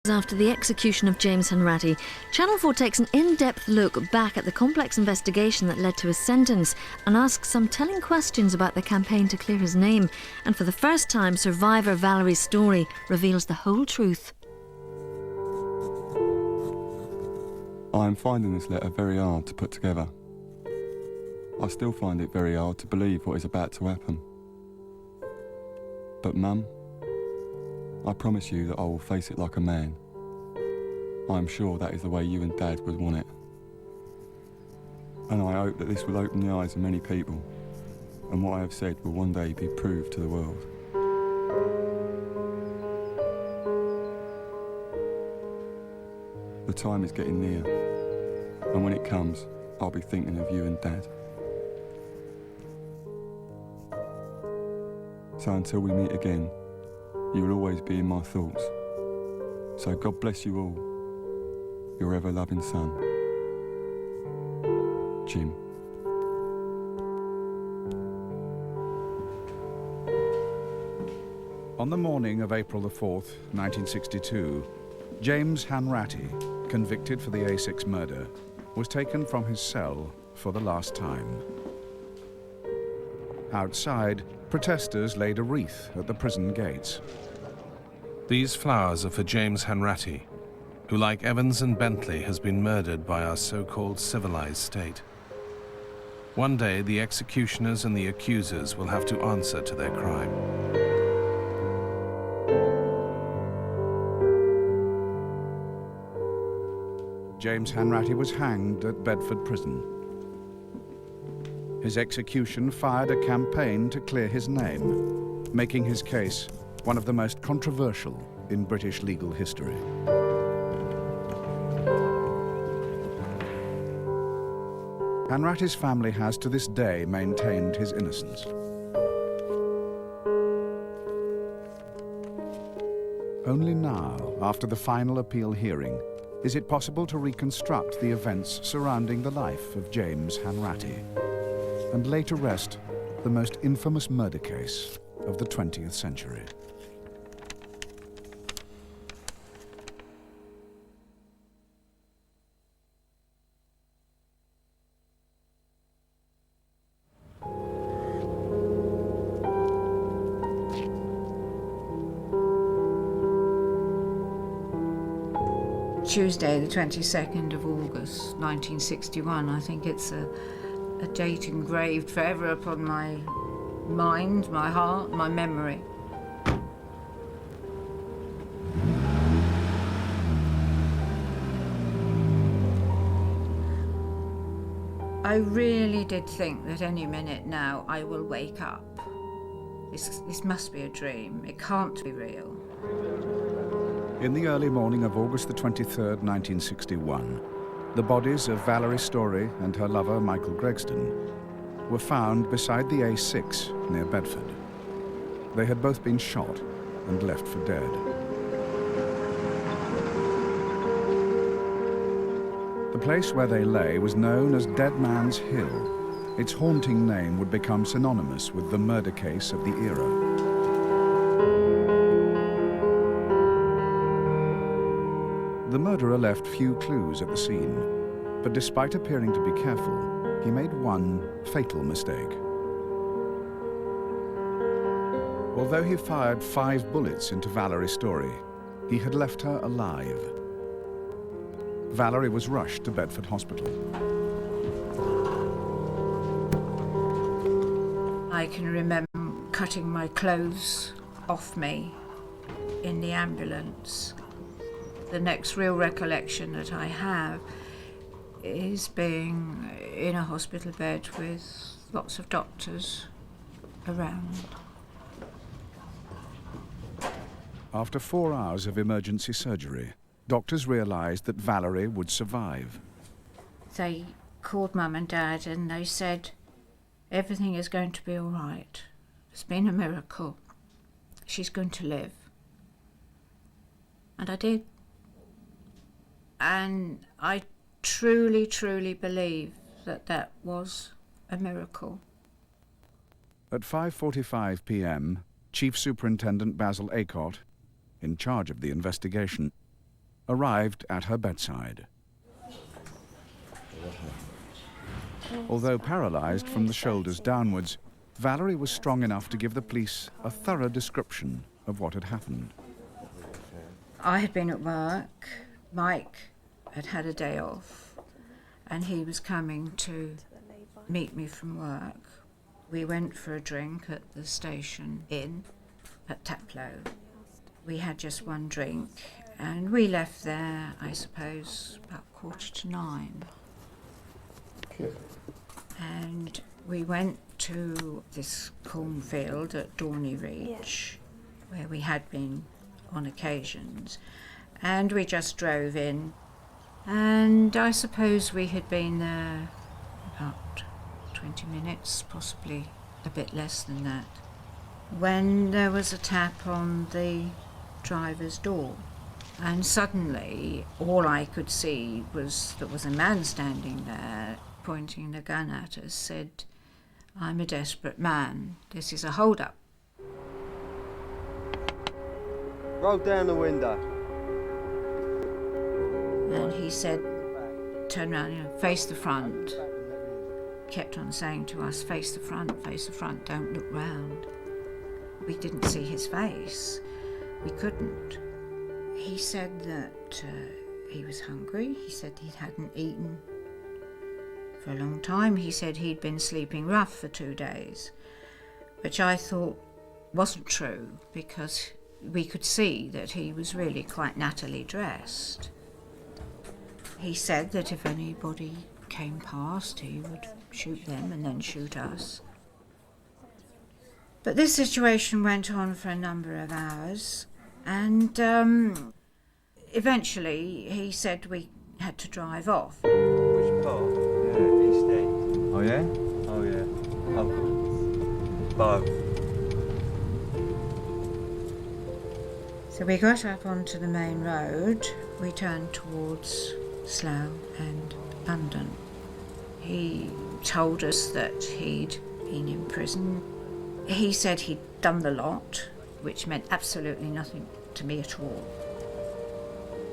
After the execution of James Hanratty, Channel 4 takes an in-depth look back at the complex investigation that led to his sentence and asks some telling questions about the campaign to clear his name. And for the first time, survivor Valerie Storie reveals the whole truth. I am finding this letter very hard to put together. I still find it very hard to believe what is about to happen. But Mum, I promise you that I will face it like a man. I am sure that is the way you and Dad would want it. And I hope that this will open the eyes of many people, and what I have said will one day be proved to the world. The time is getting near, and when it comes, I'll be thinking of you and Dad. So until we meet again, you will always be in my thoughts. So God bless you all. Your ever-loving son, Jim. On the morning of April the 4th, 1962, James Hanratty, convicted for the A6 murder, was taken from his cell for the last time. Outside, protesters laid a wreath at the prison gates. These flowers are for James Hanratty, who, like Evans and Bentley, has been murdered by our so-called civilized state. One day, the executioners and the accusers will have to answer to their crime. James Hanratty was hanged at Bedford Prison. His execution fired a campaign to clear his name, making his case one of the most controversial in British legal history. Hanratty's family has to this day maintained his innocence. Only now, after the final appeal hearing, is it possible to reconstruct the events surrounding the life of James Hanratty and lay to rest the most infamous murder case of the 20th century. Tuesday, the 22nd of August, 1961. I think it's a date engraved forever upon my mind, my heart, my memory. I really did think that any minute now I will wake up. This must be a dream. It can't be real. In the early morning of August the 23rd, 1961, the bodies of Valerie Storie and her lover, Michael Gregston, were found beside the A6 near Bedford. They had both been shot and left for dead. The place where they lay was known as Dead Man's Hill. Its haunting name would become synonymous with the murder case of the era. The murderer left few clues at the scene, but despite appearing to be careful, he made one fatal mistake. Although he fired 5 bullets into Valerie Storie, he had left her alive. Valerie was rushed to Bedford Hospital. I can remember cutting my clothes off me in the ambulance. The next real recollection that I have is being in a hospital bed with lots of doctors around. After 4 hours of emergency surgery, doctors realized that Valerie would survive. They called Mum and Dad and they said, everything is going to be all right. It's been a miracle. She's going to live. And I did. And I truly, truly believe that that was a miracle. At 5:45 p.m., Chief Superintendent Basil Aycott, in charge of the investigation, arrived at her bedside. Although paralysed from the shoulders downwards, Valerie was strong enough to give the police a thorough description of what had happened. I had been at work. Mike had had a day off, and he was coming to meet me from work. We went for a drink at the station inn at Taplow. We had just one drink, and we left there, I suppose, about 9:15. And we went to this cornfield at Dorney Reach, where we had been on occasions, and we just drove in, and I suppose we had been there about 20 minutes, possibly a bit less than that, when there was a tap on the driver's door, and suddenly all I could see was there was a man standing there pointing the gun at us, said, "I'm a desperate man, this is a hold-up." Roll down the window. And he said, "Turn around, face the front." Kept on saying to us, face the front, don't look round. We didn't see his face. We couldn't. He said that he was hungry. He said he hadn't eaten for a long time. He said he'd been sleeping rough for 2 days, which I thought wasn't true, because we could see that he was really quite nattily dressed. He said that if anybody came past, he would shoot them and then shoot us. But this situation went on for a number of hours, and eventually he said we had to drive off. Which part? East End. Oh yeah? Oh yeah. Oh. Both. So we got up onto the main road. We turned towards Slough and London. He told us that he'd been in prison. He said he'd done the lot, which meant absolutely nothing to me at all.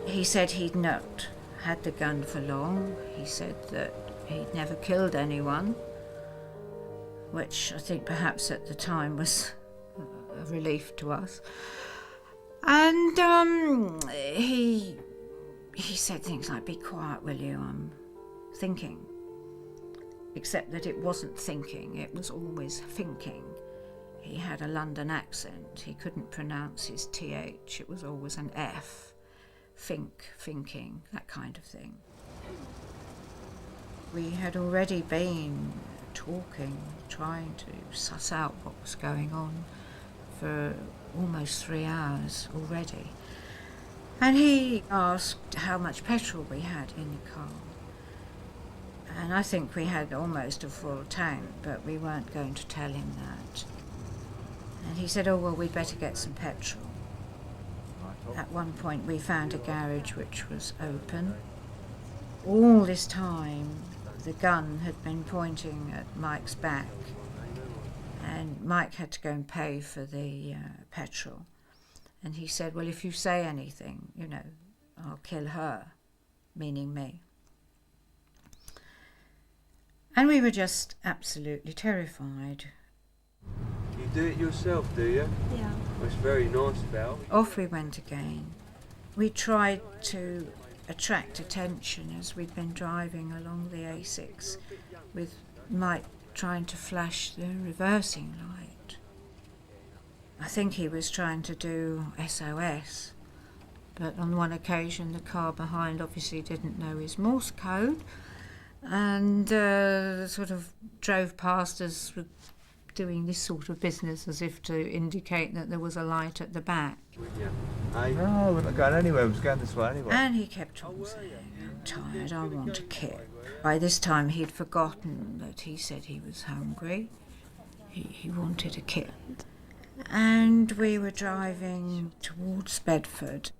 He said he'd not had the gun for long. He said that he'd never killed anyone, which I think perhaps at the time was a relief to us. And he said things like, "Be quiet, will you? I'm thinking." Except that it wasn't thinking, it was always thinking. He had a London accent. He couldn't pronounce his TH. It was always an F. Thinking, that kind of thing. We had already been talking, trying to suss out what was going on for almost 3 hours already. And he asked how much petrol we had in the car. And I think we had almost a full tank, but we weren't going to tell him that. And he said, "Oh, well, we'd better get some petrol." At one point we found a garage which was open. All this time the gun had been pointing at Mike's back, and Mike had to go and pay for the petrol. And he said, "Well, if you say anything, you know, I'll kill her," meaning me. And we were just absolutely terrified. You do it yourself, do you? Yeah. It's very nice, Val. Off we went again. We tried to attract attention as we'd been driving along the A6, with Mike trying to flash the reversing light. I think he was trying to do SOS, but on one occasion the car behind obviously didn't know his Morse code, and sort of drove past us with doing this sort of business as if to indicate that there was a light at the back. No, we're not going anywhere, we're just going this way anyway. And he kept on saying, "I'm tired, I want a kip." By this time he'd forgotten that he said he was hungry. He wanted a kip. And we were driving towards Bedford.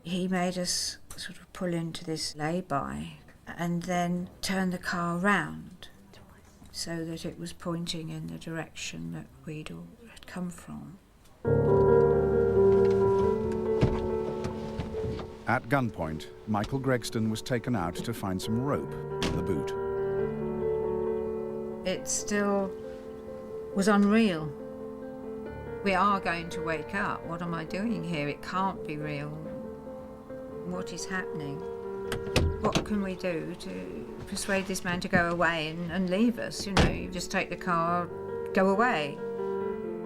He made us sort of pull into this lay-by and then turn the car round so that it was pointing in the direction that we'd all had come from. At gunpoint, Michael Gregston was taken out to find some rope in the boot. It still was unreal. We are going to wake up. What am I doing here? It can't be real. What is happening? What can we do to persuade this man to go away and leave us? You know, you just take the car, go away.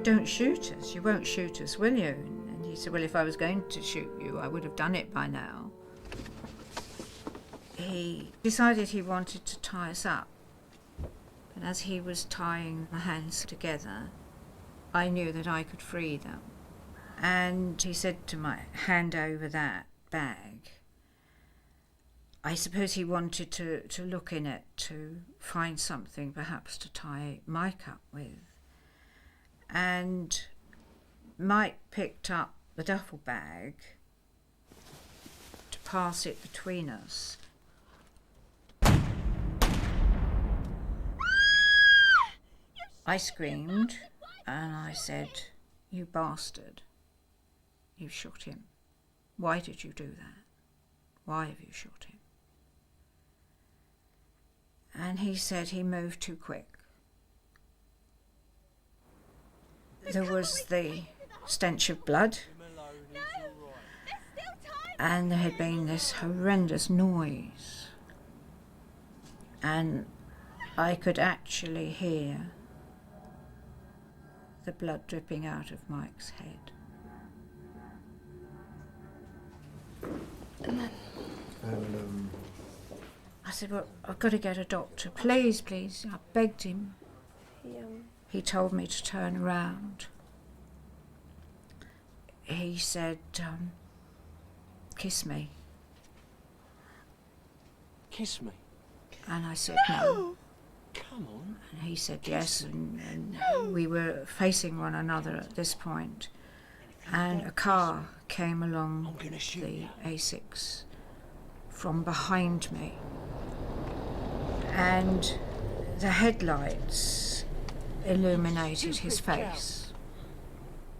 Don't shoot us. You won't shoot us, will you? And he said, well, if I was going to shoot you, I would have done it by now. He decided he wanted to tie us up. And as he was tying my hands together, I knew that I could free them. And he said to me, hand over that bag. I suppose he wanted to look in it to find something perhaps to tie Mike up with. And Mike picked up the duffel bag to pass it between us. I screamed and I said, you bastard, you shot him. Why did you do that? Why have you shot him? And he said he moved too quick. There was the stench of blood, and there had been this horrendous noise, and I could actually hear the blood dripping out of Mike's head. And then? I said, well, I've got to get a doctor. Please, please. I begged him. He told me to turn around. He said, kiss me. Kiss me? And I said, no. Come on. And he said yes, and we were facing one another at this point. And a car came along the A6 from behind me. And the headlights illuminated his face.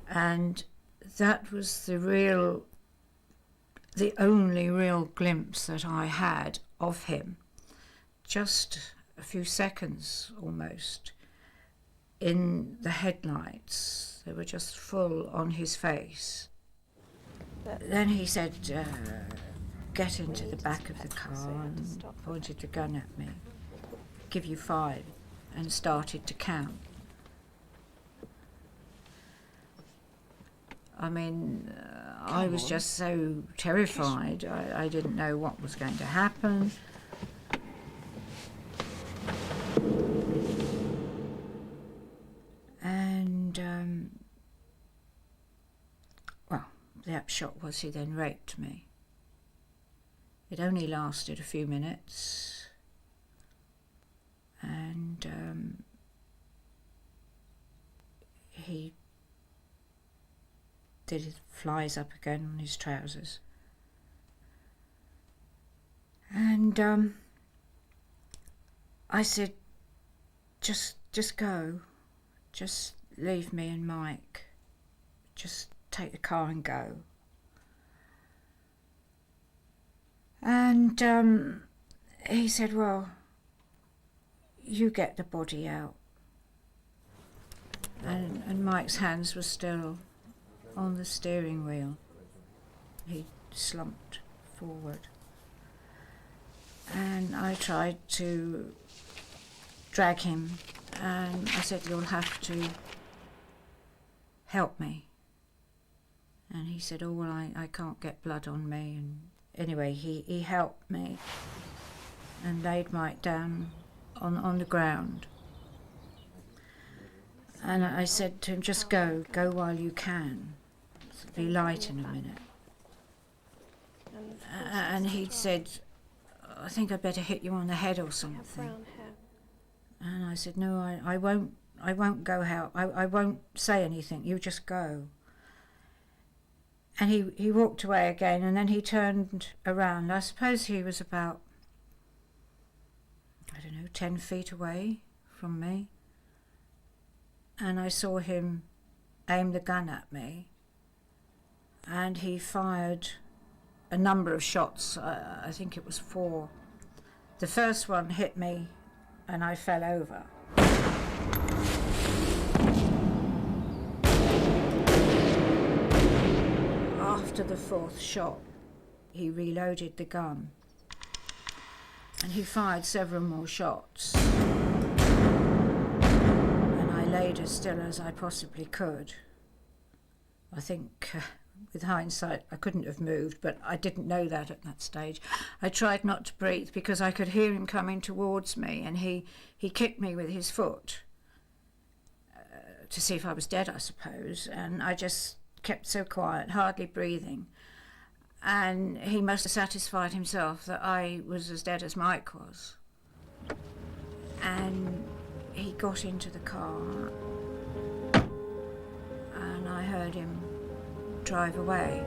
And that was the only real glimpse that I had of him. Just a few seconds almost in the headlights. They were just full on his face. Then he said, get into the back of the car, and pointed the gun at me. Give you 5, and started to count. I mean, I was just so terrified. I didn't know what was going to happen. And, well, the upshot was he then raped me. It only lasted a few minutes. And he did his flies up again on his trousers. And I said, just go. Just leave me and Mike. Just take the car and go. And he said, well, you get the body out. And Mike's hands were still on the steering wheel. He slumped forward. And I tried to drag him, and I said, you'll have to help me. And he said, oh, well, I can't get blood on me. And anyway, he helped me and laid Mike down on the ground. And I said to him, just go while you can. It'll be light in a minute. And he said, I think I'd better hit you on the head or something. And I said, no, I won't go help. I won't say anything, you just go. And he walked away again, and then he turned around. I suppose he was about, 10 feet away from me. And I saw him aim the gun at me, and he fired a number of shots. I think it was 4. The first one hit me and I fell over. After the 4th shot, he reloaded the gun and he fired several more shots. And I laid as still as I possibly could. I think, with hindsight, I couldn't have moved, but I didn't know that at that stage. I tried not to breathe because I could hear him coming towards me, and he kicked me with his foot to see if I was dead, I suppose, and I just kept so quiet, hardly breathing. And he must have satisfied himself that I was as dead as Mike was. And he got into the car, and I heard him drive away.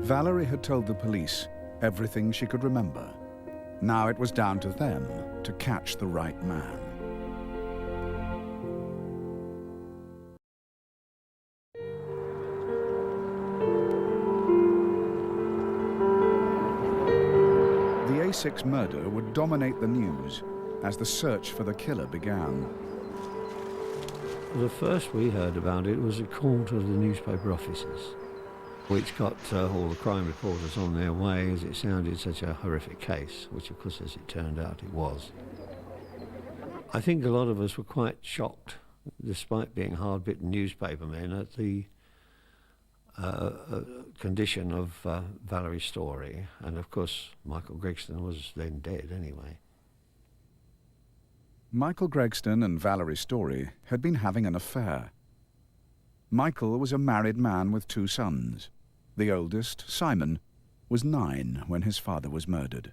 Valerie had told the police everything she could remember. Now it was down to them to catch the right man. The A6 murder would dominate the news as the search for the killer began. The first we heard about it was a call to the newspaper offices, which got all the crime reporters on their way, as it sounded such a horrific case, which of course, as it turned out, it was. I think a lot of us were quite shocked, despite being hard-bitten newspapermen, at the condition of Valerie Storie, and of course Michael Greggston was then dead anyway. Michael Greggston and Valerie Storie had been having an affair. Michael was a married man with 2 sons. The oldest, Simon, was 9 when his father was murdered.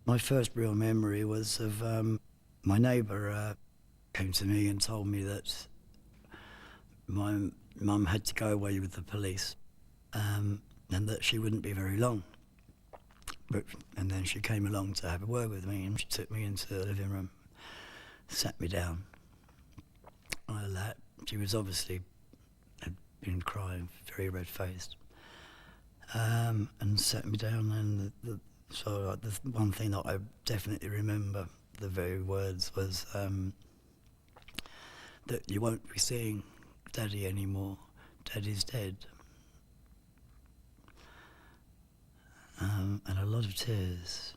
My first real memory was of my neighbour came to me and told me that my mum had to go away with the police and that she wouldn't be very long. And then she came along to have a word with me, and she took me into the living room, sat me down. She was obviously had been crying, very red-faced, and sat me down. And so the one thing that I definitely remember, the very words, was that you won't be seeing Daddy anymore. Daddy's dead. And a lot of tears.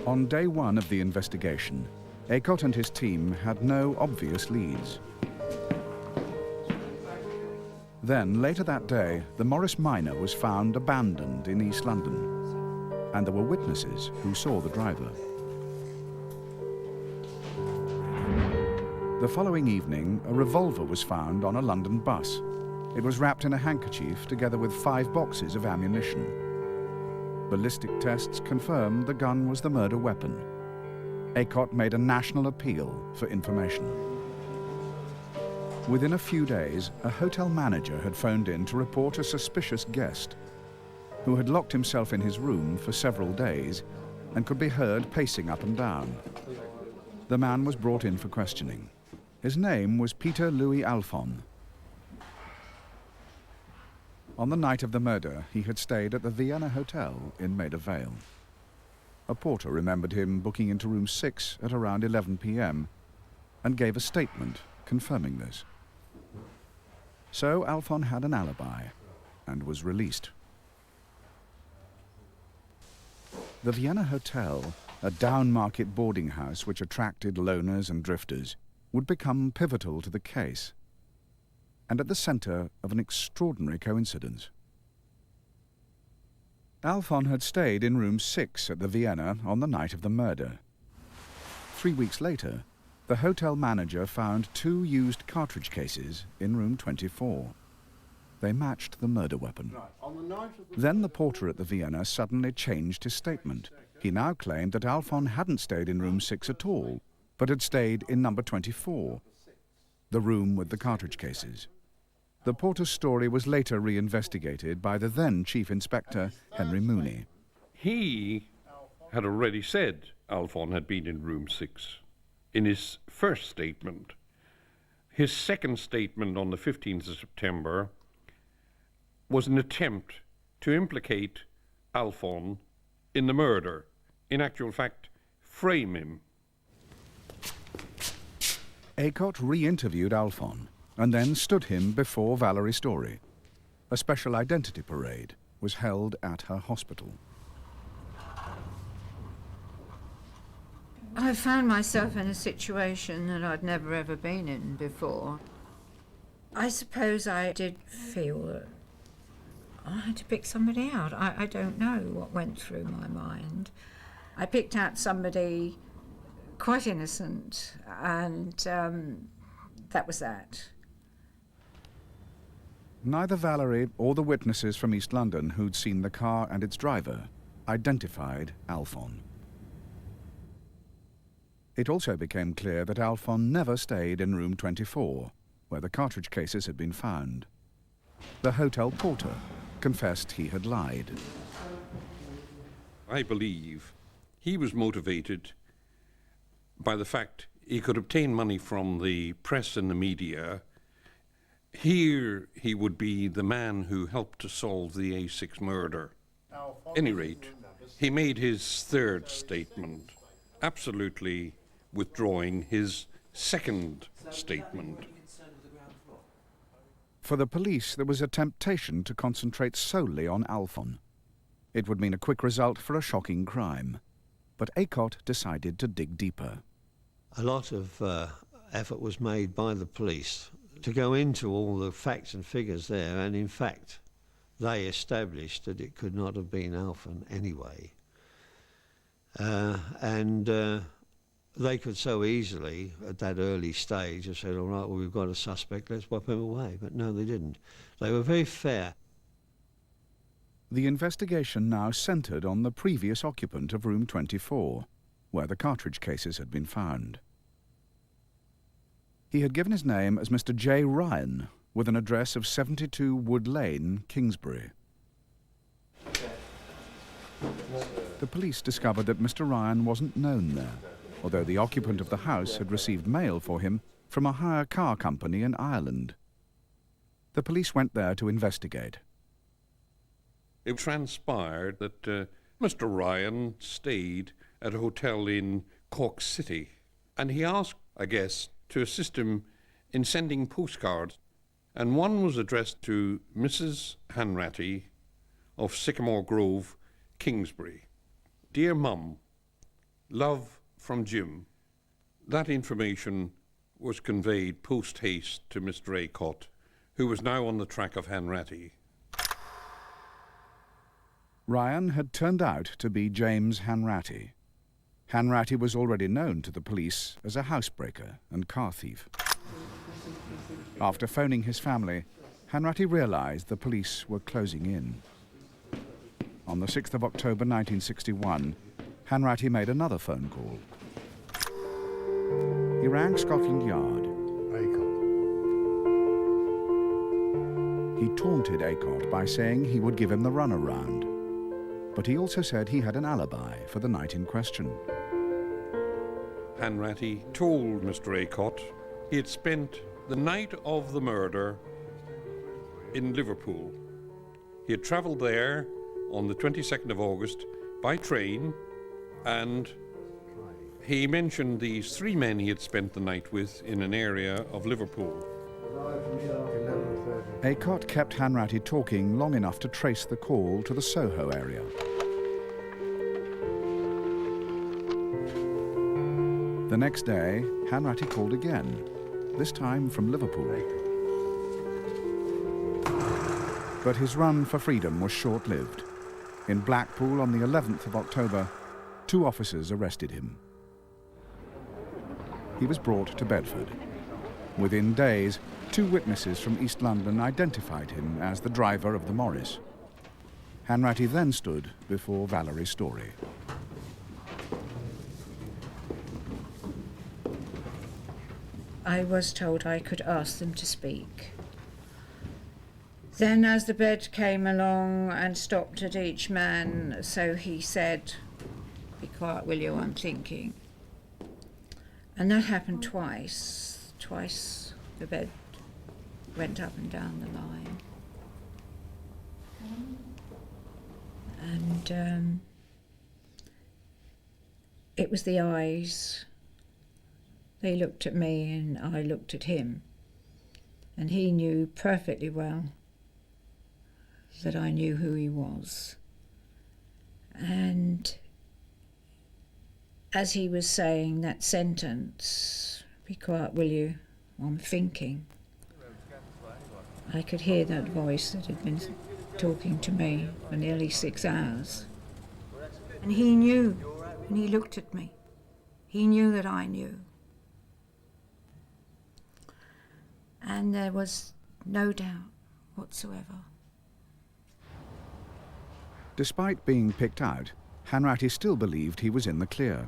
On day 1 of the investigation, Aycott and his team had no obvious leads. Then, later that day, the Morris Minor was found abandoned in East London, and there were witnesses who saw the driver. The following evening, a revolver was found on a London bus. It was wrapped in a handkerchief together with 5 boxes of ammunition. Ballistic tests confirmed the gun was the murder weapon. Aycott made a national appeal for information. Within a few days, a hotel manager had phoned in to report a suspicious guest who had locked himself in his room for several days and could be heard pacing up and down. The man was brought in for questioning. His name was Peter Louis Alphon. On the night of the murder, he had stayed at the Vienna Hotel in Maida Vale. A porter remembered him booking into room 6 at around 11 p.m. and gave a statement confirming this. So Alphon had an alibi and was released. The Vienna Hotel, a down-market boarding house which attracted loners and drifters, would become pivotal to the case, and at the centre of an extraordinary coincidence. Alphon had stayed in room 6 at the Vienna on the night of the murder. 3 weeks later, the hotel manager found 2 used cartridge cases in room 24. They matched the murder weapon. Then the porter at the Vienna suddenly changed his statement. He now claimed that Alphon hadn't stayed in room 6 at all, but had stayed in number 24, the room with the cartridge cases. The porter's story was later re-investigated by the then Chief Inspector, Henry Mooney. He had already said Alphon had been in room 6 in his first statement. His second statement on the 15th of September was an attempt to implicate Alphon in the murder. In actual fact, frame him. Aycock re-interviewed Alphon and then stood him before Valerie Storie. A special identity parade was held at her hospital. I found myself in a situation that I'd never ever been in before. I suppose I did feel that I had to pick somebody out. I don't know what went through my mind. I picked out somebody quite innocent, and that was that. Neither Valerie or the witnesses from East London who'd seen the car and its driver identified Alphon. It also became clear that Alphon never stayed in room 24, where the cartridge cases had been found. The hotel porter confessed he had lied. I believe he was motivated by the fact he could obtain money from the press and the media. Here he would be the man who helped to solve the A6 murder. At any rate, he made his third statement, absolutely withdrawing his second statement. For the police, there was a temptation to concentrate solely on Alphon. It would mean a quick result for a shocking crime. But Aycock decided to dig deeper. A lot of effort was made by the police to go into all the facts and figures there, and in fact, they established that it could not have been Alphon anyway. They could so easily, at that early stage, have said, all right, well, we've got a suspect, let's wipe him away. But no, they didn't. They were very fair. The investigation now centred on the previous occupant of room 24, where the cartridge cases had been found. He had given his name as Mr. J. Ryan, with an address of 72 Wood Lane, Kingsbury. The police discovered that Mr. Ryan wasn't known there, although the occupant of the house had received mail for him from a hire car company in Ireland. The police went there to investigate. It transpired that Mr. Ryan stayed at a hotel in Cork City, and he asked a guest to assist him in sending postcards, and one was addressed to Mrs. Hanratty of Sycamore Grove, Kingsbury. Dear Mum, love from Jim. That information was conveyed post-haste to Mr. Aycock, who was now on the track of Hanratty. Ryan had turned out to be James Hanratty. Hanratty was already known to the police as a housebreaker and car thief. After phoning his family, Hanratty realised the police were closing in. On the 6th of October 1961, Hanratty made another phone call. He rang Scotland Yard. He taunted Aycock by saying he would give him the runaround, but he also said he had an alibi for the night in question. Hanratty told Mr. Aycock he had spent the night of the murder in Liverpool. He had travelled there on the 22nd of August by train, and he mentioned these 3 men he had spent the night with in an area of Liverpool. Aycock kept Hanratty talking long enough to trace the call to the Soho area. The next day, Hanratty called again, this time from Liverpool. But his run for freedom was short-lived. In Blackpool on the 11th of October, 2 officers arrested him. He was brought to Bedford. Within days, 2 witnesses from East London identified him as the driver of the Morris. Hanratty then stood before Valerie Storie. I was told I could ask them to speak. Then as the bed came along and stopped at each man, so he said, "Be quiet, will you, I'm thinking." And that happened twice. Twice the bed went up and down the line. And it was the eyes. They looked at me and I looked at him. And he knew perfectly well that I knew who he was. And as he was saying that sentence, "Be quiet, will you, I'm thinking," I could hear that voice that had been talking to me for nearly 6 hours. And he knew, and he looked at me. He knew that I knew. And there was no doubt whatsoever. Despite being picked out, Hanratty still believed he was in the clear.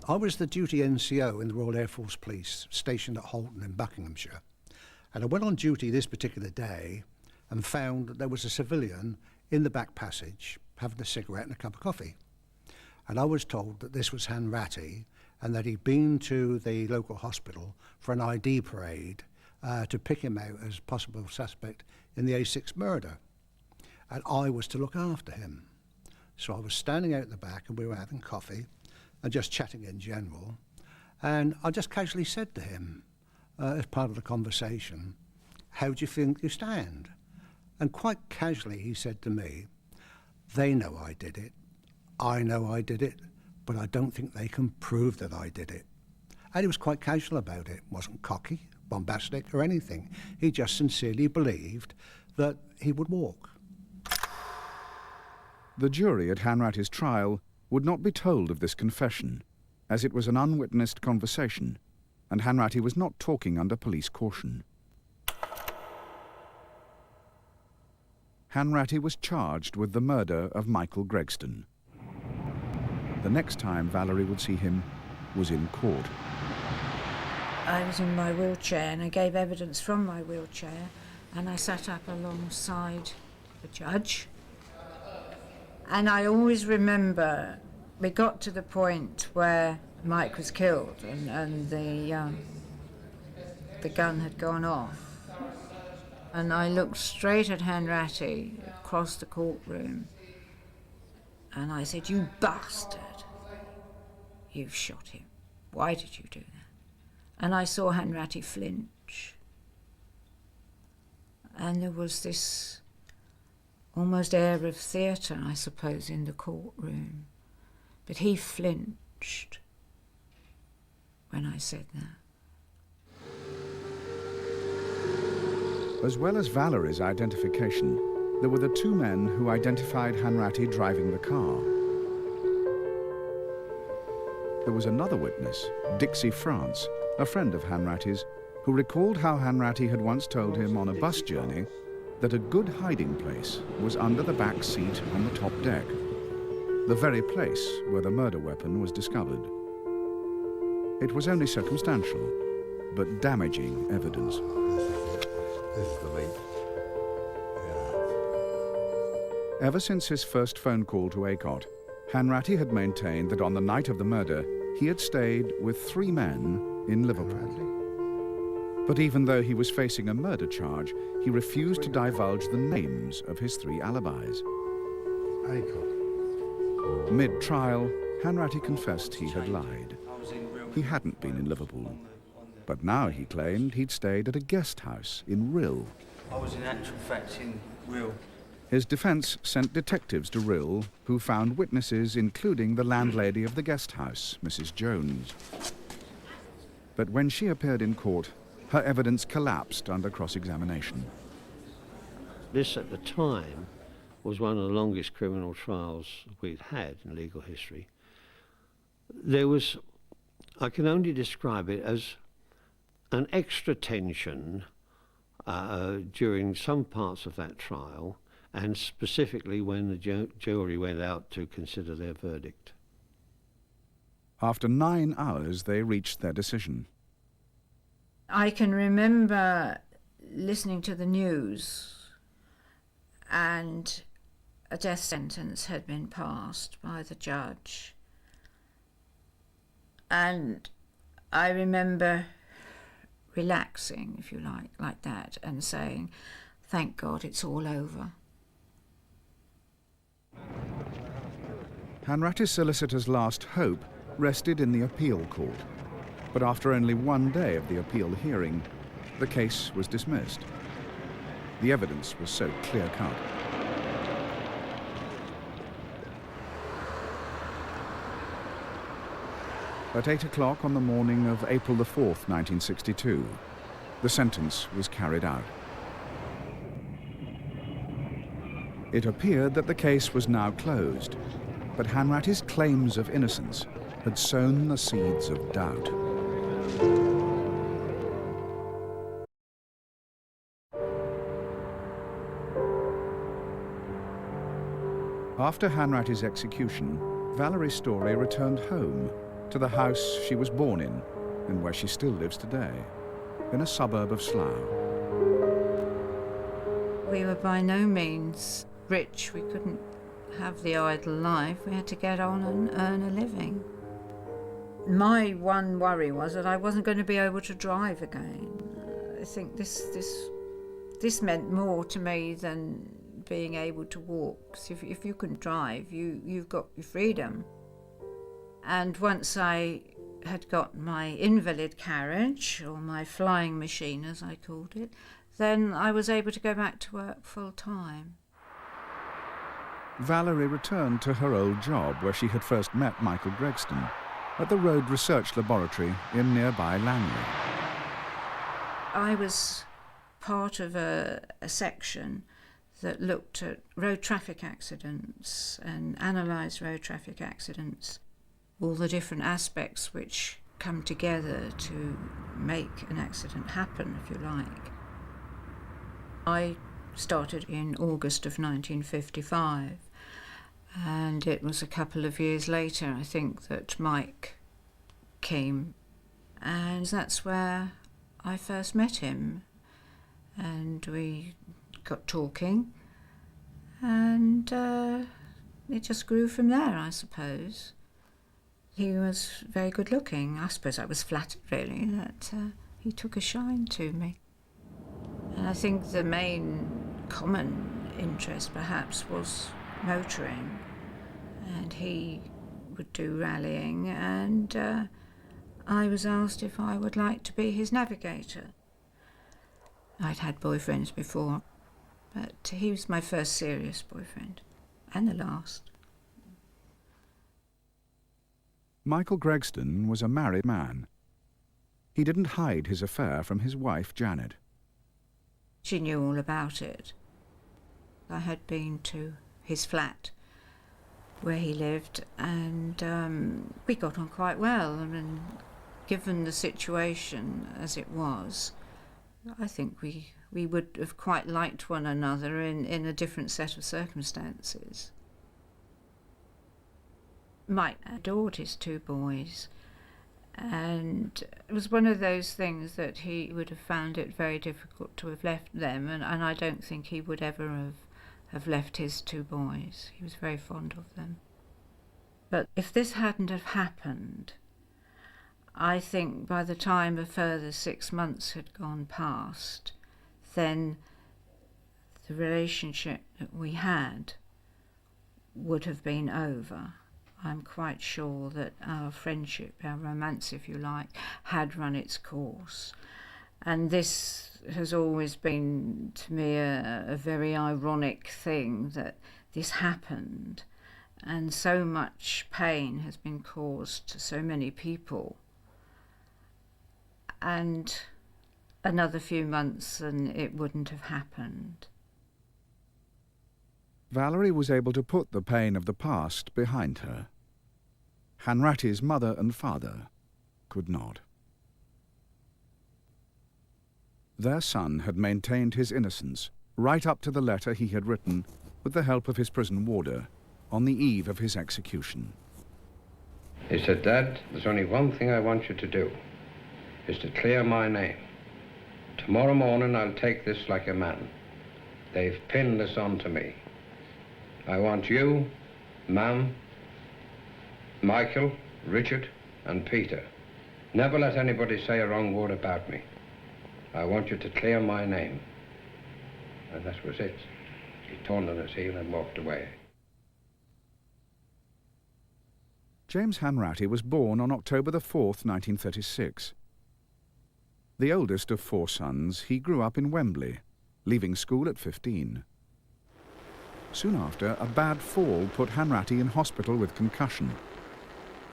I was the duty NCO in the Royal Air Force Police, stationed at Holton in Buckinghamshire. And I went on duty this particular day and found that there was a civilian in the back passage having a cigarette and a cup of coffee. And I was told that this was Hanratty and that he'd been to the local hospital for an ID parade to pick him out as possible suspect in the A6 murder. And I was to look after him. So I was standing out the back and we were having coffee and just chatting in general. And I just casually said to him, as part of the conversation, "How do you think you stand?" And quite casually he said to me, "They know I did it, I know I did it, but I don't think they can prove that I did it." And he was quite casual about it. Wasn't cocky, bombastic or anything. He just sincerely believed that he would walk. The jury at Hanratty's trial would not be told of this confession, as it was an unwitnessed conversation, and Hanratty was not talking under police caution. Hanratty was charged with the murder of Michael Gregston. The next time Valerie would see him was in court. I was in my wheelchair and I gave evidence from my wheelchair, and I sat up alongside the judge. And I always remember we got to the point where Mike was killed and the gun had gone off. And I looked straight at Hanratty across the courtroom and I said, "You bastard, you've shot him. Why did you do that?" And I saw Hanratty flinch. And there was this almost air of theatre, I suppose, in the courtroom. But he flinched when I said that. As well as Valerie's identification, there were the two men who identified Hanratty driving the car. There was another witness, Dixie France, a friend of Hanratty's, who recalled how Hanratty had once told him on a bus journey that a good hiding place was under the back seat on the top deck, the very place where the murder weapon was discovered. It was only circumstantial, but damaging evidence. This is the meat. Yeah. Ever since his first phone call to Acott, Hanratty had maintained that on the night of the murder, he had stayed with 3 men in Liverpool. But even though he was facing a murder charge, he refused to divulge the names of his 3 alibis. Mid-trial, Hanratty confessed he had lied. He hadn't been in Liverpool. But now he claimed he'd stayed at a guest house in Rhyl. I was in actual fact in Rhyl. His defence sent detectives to Rhyl, who found witnesses including the landlady of the guest house, Mrs. Jones. But when she appeared in court, her evidence collapsed under cross-examination. This, at the time, was one of the longest criminal trials we'd had in legal history. There was, I can only describe it as an extra tension during some parts of that trial, and specifically when the jury went out to consider their verdict. After 9 hours, they reached their decision. I can remember listening to the news, and a death sentence had been passed by the judge. And I remember relaxing, if you like that, and saying, thank God it's all over. Hanratty's solicitor's last hope rested in the appeal court, but after only one day of the appeal hearing, the case was dismissed. The evidence was so clear-cut. At 8 o'clock on the morning of April the 4th, 1962, the sentence was carried out. It appeared that the case was now closed, but Hanratty's claims of innocence had sown the seeds of doubt. After Hanratty's execution, Valerie Storie returned home to the house she was born in and where she still lives today, in a suburb of Slough. We were by no means rich. We couldn't have the idle life. We had to get on and earn a living. My one worry was that I wasn't going to be able to drive again. I think this meant more to me than being able to walk. So if you can drive, you've got your freedom. And once I had got my invalid carriage, or my flying machine as I called it, then I was able to go back to work full time. Valerie returned to her old job where she had first met Michael Gregston, at the Road Research Laboratory in nearby Langley. I was part of a section that looked at road traffic accidents and analysed road traffic accidents, all the different aspects which come together to make an accident happen, if you like. I started in August of 1955, and it was a couple of years later, I think, that Mike came, and that's where I first met him, and we got talking, and it just grew from there, I suppose. He was very good looking. I suppose I was flattered, really, that he took a shine to me. And I think the main common interest, perhaps, was motoring. And he would do rallying, and I was asked if I would like to be his navigator. I'd had boyfriends before, but he was my first serious boyfriend, and the last. Michael Gregston was a married man. He didn't hide his affair from his wife, Janet. She knew all about it. I had been to his flat where he lived, and we got on quite well. I mean, given the situation as it was, I think we would have quite liked one another in a different set of circumstances. Mike adored his two boys, and it was one of those things that he would have found it very difficult to have left them, and I don't think he would ever have left his two boys. He was very fond of them. But if this hadn't have happened, I think by the time a further 6 months had gone past, then the relationship that we had would have been over. I'm quite sure that our friendship, our romance, if you like, had run its course. And this has always been, to me, a very ironic thing that this happened, and so much pain has been caused to so many people. And another few months and it wouldn't have happened. Valerie was able to put the pain of the past behind her. Hanratty's mother and father could not. Their son had maintained his innocence right up to the letter he had written with the help of his prison warder on the eve of his execution. He said, "Dad, there's only one thing I want you to do, is to clear my name. Tomorrow morning I'll take this like a man. They've pinned this onto me. I want you, Ma'am, Michael, Richard, and Peter. Never let anybody say a wrong word about me. I want you to clear my name. And that was it. He turned on his heel and walked away. James Hanratty was born on October the 4th, 1936. The oldest of 4 sons, he grew up in Wembley, leaving school at 15. Soon after, a bad fall put Hanratty in hospital with concussion,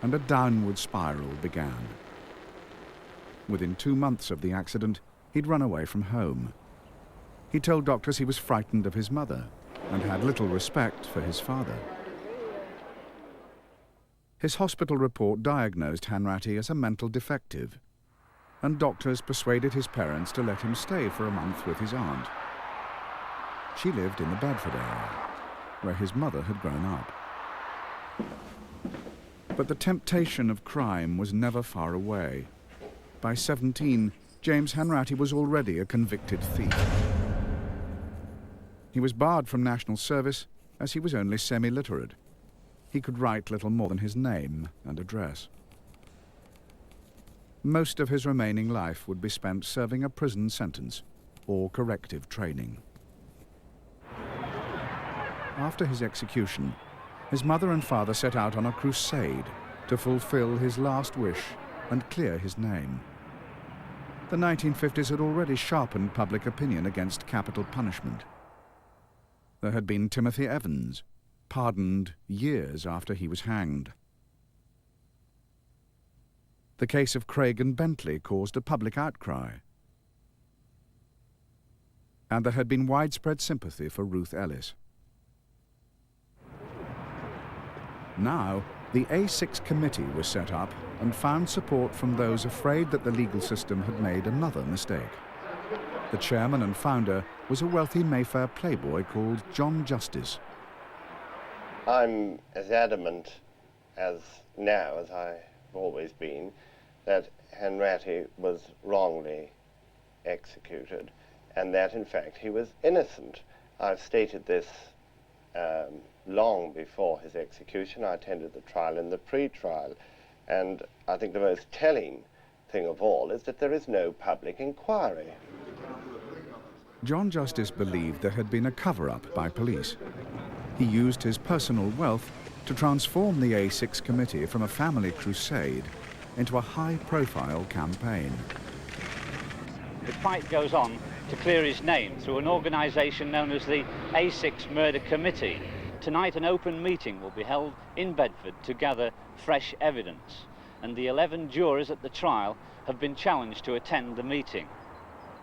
and a downward spiral began. Within 2 months of the accident, he'd run away from home. He told doctors he was frightened of his mother and had little respect for his father. His hospital report diagnosed Hanratty as a mental defective, and doctors persuaded his parents to let him stay for a month with his aunt. She lived in the Bedford area, where his mother had grown up. But the temptation of crime was never far away. By 17, James Hanratty was already a convicted thief. He was barred from national service as he was only semi-literate. He could write little more than his name and address. Most of his remaining life would be spent serving a prison sentence or corrective training. After his execution, his mother and father set out on a crusade to fulfill his last wish and clear his name. The 1950s had already sharpened public opinion against capital punishment. There had been Timothy Evans, pardoned years after he was hanged. The case of Craig and Bentley caused a public outcry. And there had been widespread sympathy for Ruth Ellis. Now, the A6 committee was set up and found support from those afraid that the legal system had made another mistake. The chairman and founder was a wealthy Mayfair playboy called John Justice. I'm as adamant as now as I've always been that Hanratty was wrongly executed and that in fact he was innocent. I've stated this long before his execution. I attended the trial and the pre-trial, and I think the most telling thing of all is that there is no public inquiry. John Justice believed there had been a cover-up by police. He used his personal wealth to transform the A6 committee from a family crusade into a high-profile campaign. The fight goes on to clear his name through an organisation known as the A6 Murder Committee. Tonight an open meeting will be held in Bedford to gather fresh evidence, and the 11 jurors at the trial have been challenged to attend the meeting.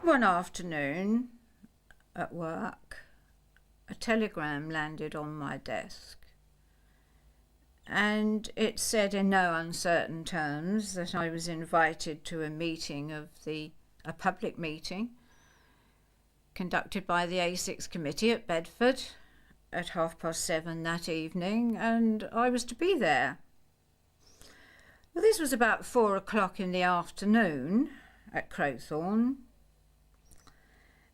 One afternoon at work, a telegram landed on my desk, and it said in no uncertain terms that I was invited to a meeting of a public meeting conducted by the A6 committee at Bedford at 7:30 that evening, and I was to be there. Well, this was about 4 o'clock in the afternoon at Crowthorne,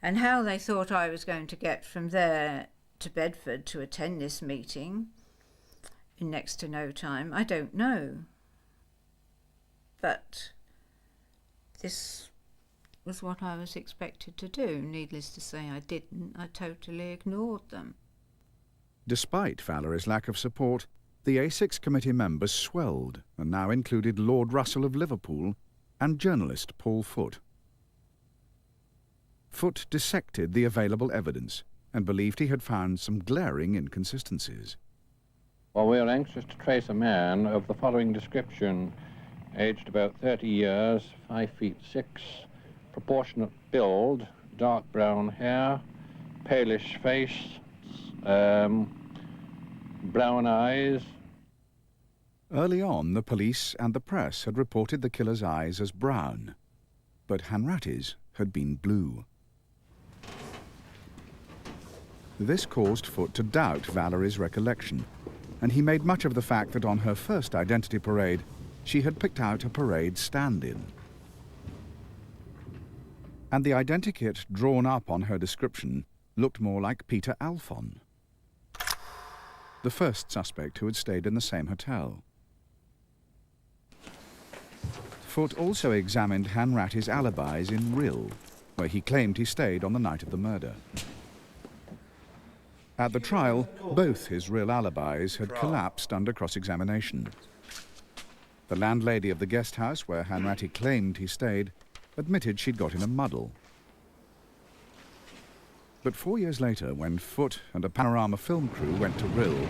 and how they thought I was going to get from there to Bedford to attend this meeting in next to no time, I don't know. But this was what I was expected to do. Needless to say, I didn't. I totally ignored them. Despite Valerie's lack of support, the A6 committee members swelled and now included Lord Russell of Liverpool and journalist Paul Foote. Foote dissected the available evidence and believed he had found some glaring inconsistencies. Well, we are anxious to trace a man of the following description: aged about 30 years, 5 feet 6, proportionate build, dark brown hair, palish face, brown eyes. Early on, the police and the press had reported the killer's eyes as brown, but Hanratty's had been blue. This caused Foote to doubt Valerie's recollection, and he made much of the fact that on her first identity parade, she had picked out a parade stand-in. And the identikit drawn up on her description looked more like Peter Alphon, the first suspect who had stayed in the same hotel. Foote also examined Hanratty's alibis in Rhyl, where he claimed he stayed on the night of the murder. At the trial, both his Rhyl alibis had collapsed under cross-examination. The landlady of the guest house where Hanratty claimed he stayed admitted she'd got in a muddle. But 4 years later, when Foote and a Panorama film crew went to Rhyl,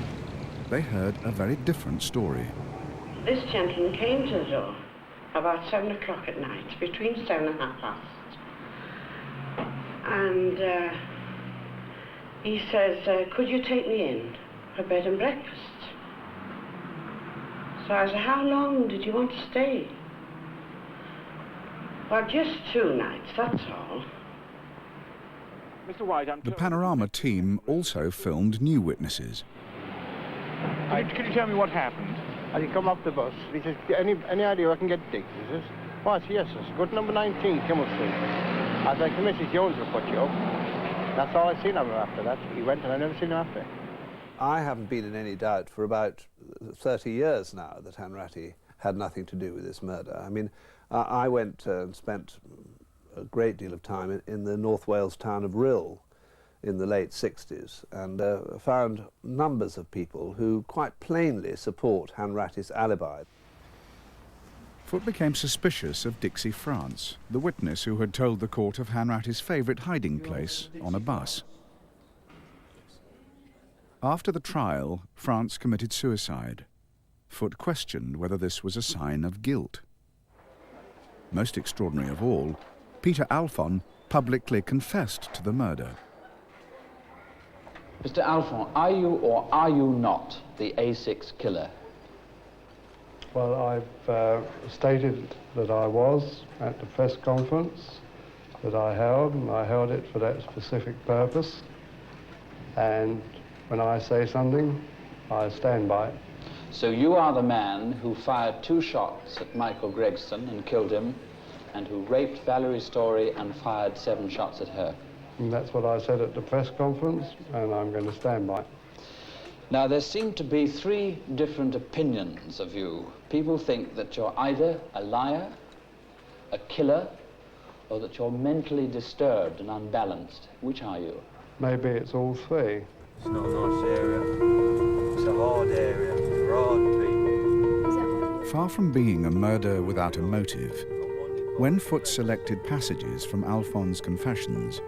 they heard a very different story. This gentleman came to the door about 7 o'clock at night, between 7 and 7:30. And he says, could you take me in for bed and breakfast? So I said, how long did you want to stay? Well, just 2 nights, that's all. Mr. White, the Panorama team also filmed new witnesses. Can you tell me what happened? He come off the bus. He says, any idea where I can get digs? He says, what? Yes, sir. Go to number 19, Kimmel Street. I said, Mrs. Jones will put you up. That's all I seen of him after that. He went and I never seen him after. I haven't been in any doubt for about 30 years now that Hanratty had nothing to do with this murder. I mean, I went and spent a great deal of time in the North Wales town of Rhyl in the late 60s and found numbers of people who quite plainly support Hanratty's alibi. Foote became suspicious of Dixie France, the witness who had told the court of Hanratty's favourite hiding place on a bus. After the trial, France committed suicide. Foote questioned whether this was a sign of guilt. Most extraordinary of all, Peter Alphon publicly confessed to the murder. Mr. Alphon, are you or are you not the A6 killer? Well, I've stated that I was at the press conference that I held, and I held it for that specific purpose. And when I say something, I stand by it. So you are the man who fired 2 shots at Michael Gregston and killed him, and who raped Valerie Storie and fired 7 shots at her. And that's what I said at the press conference, and I'm going to stand by it. Now, there seem to be 3 different opinions of you. People think that you're either a liar, a killer, or that you're mentally disturbed and unbalanced. Which are you? Maybe it's all 3. It's not a nice area. It's a hard area for hard people. Far from being a murder without a motive, when Foote selected passages from Alphon's confessions,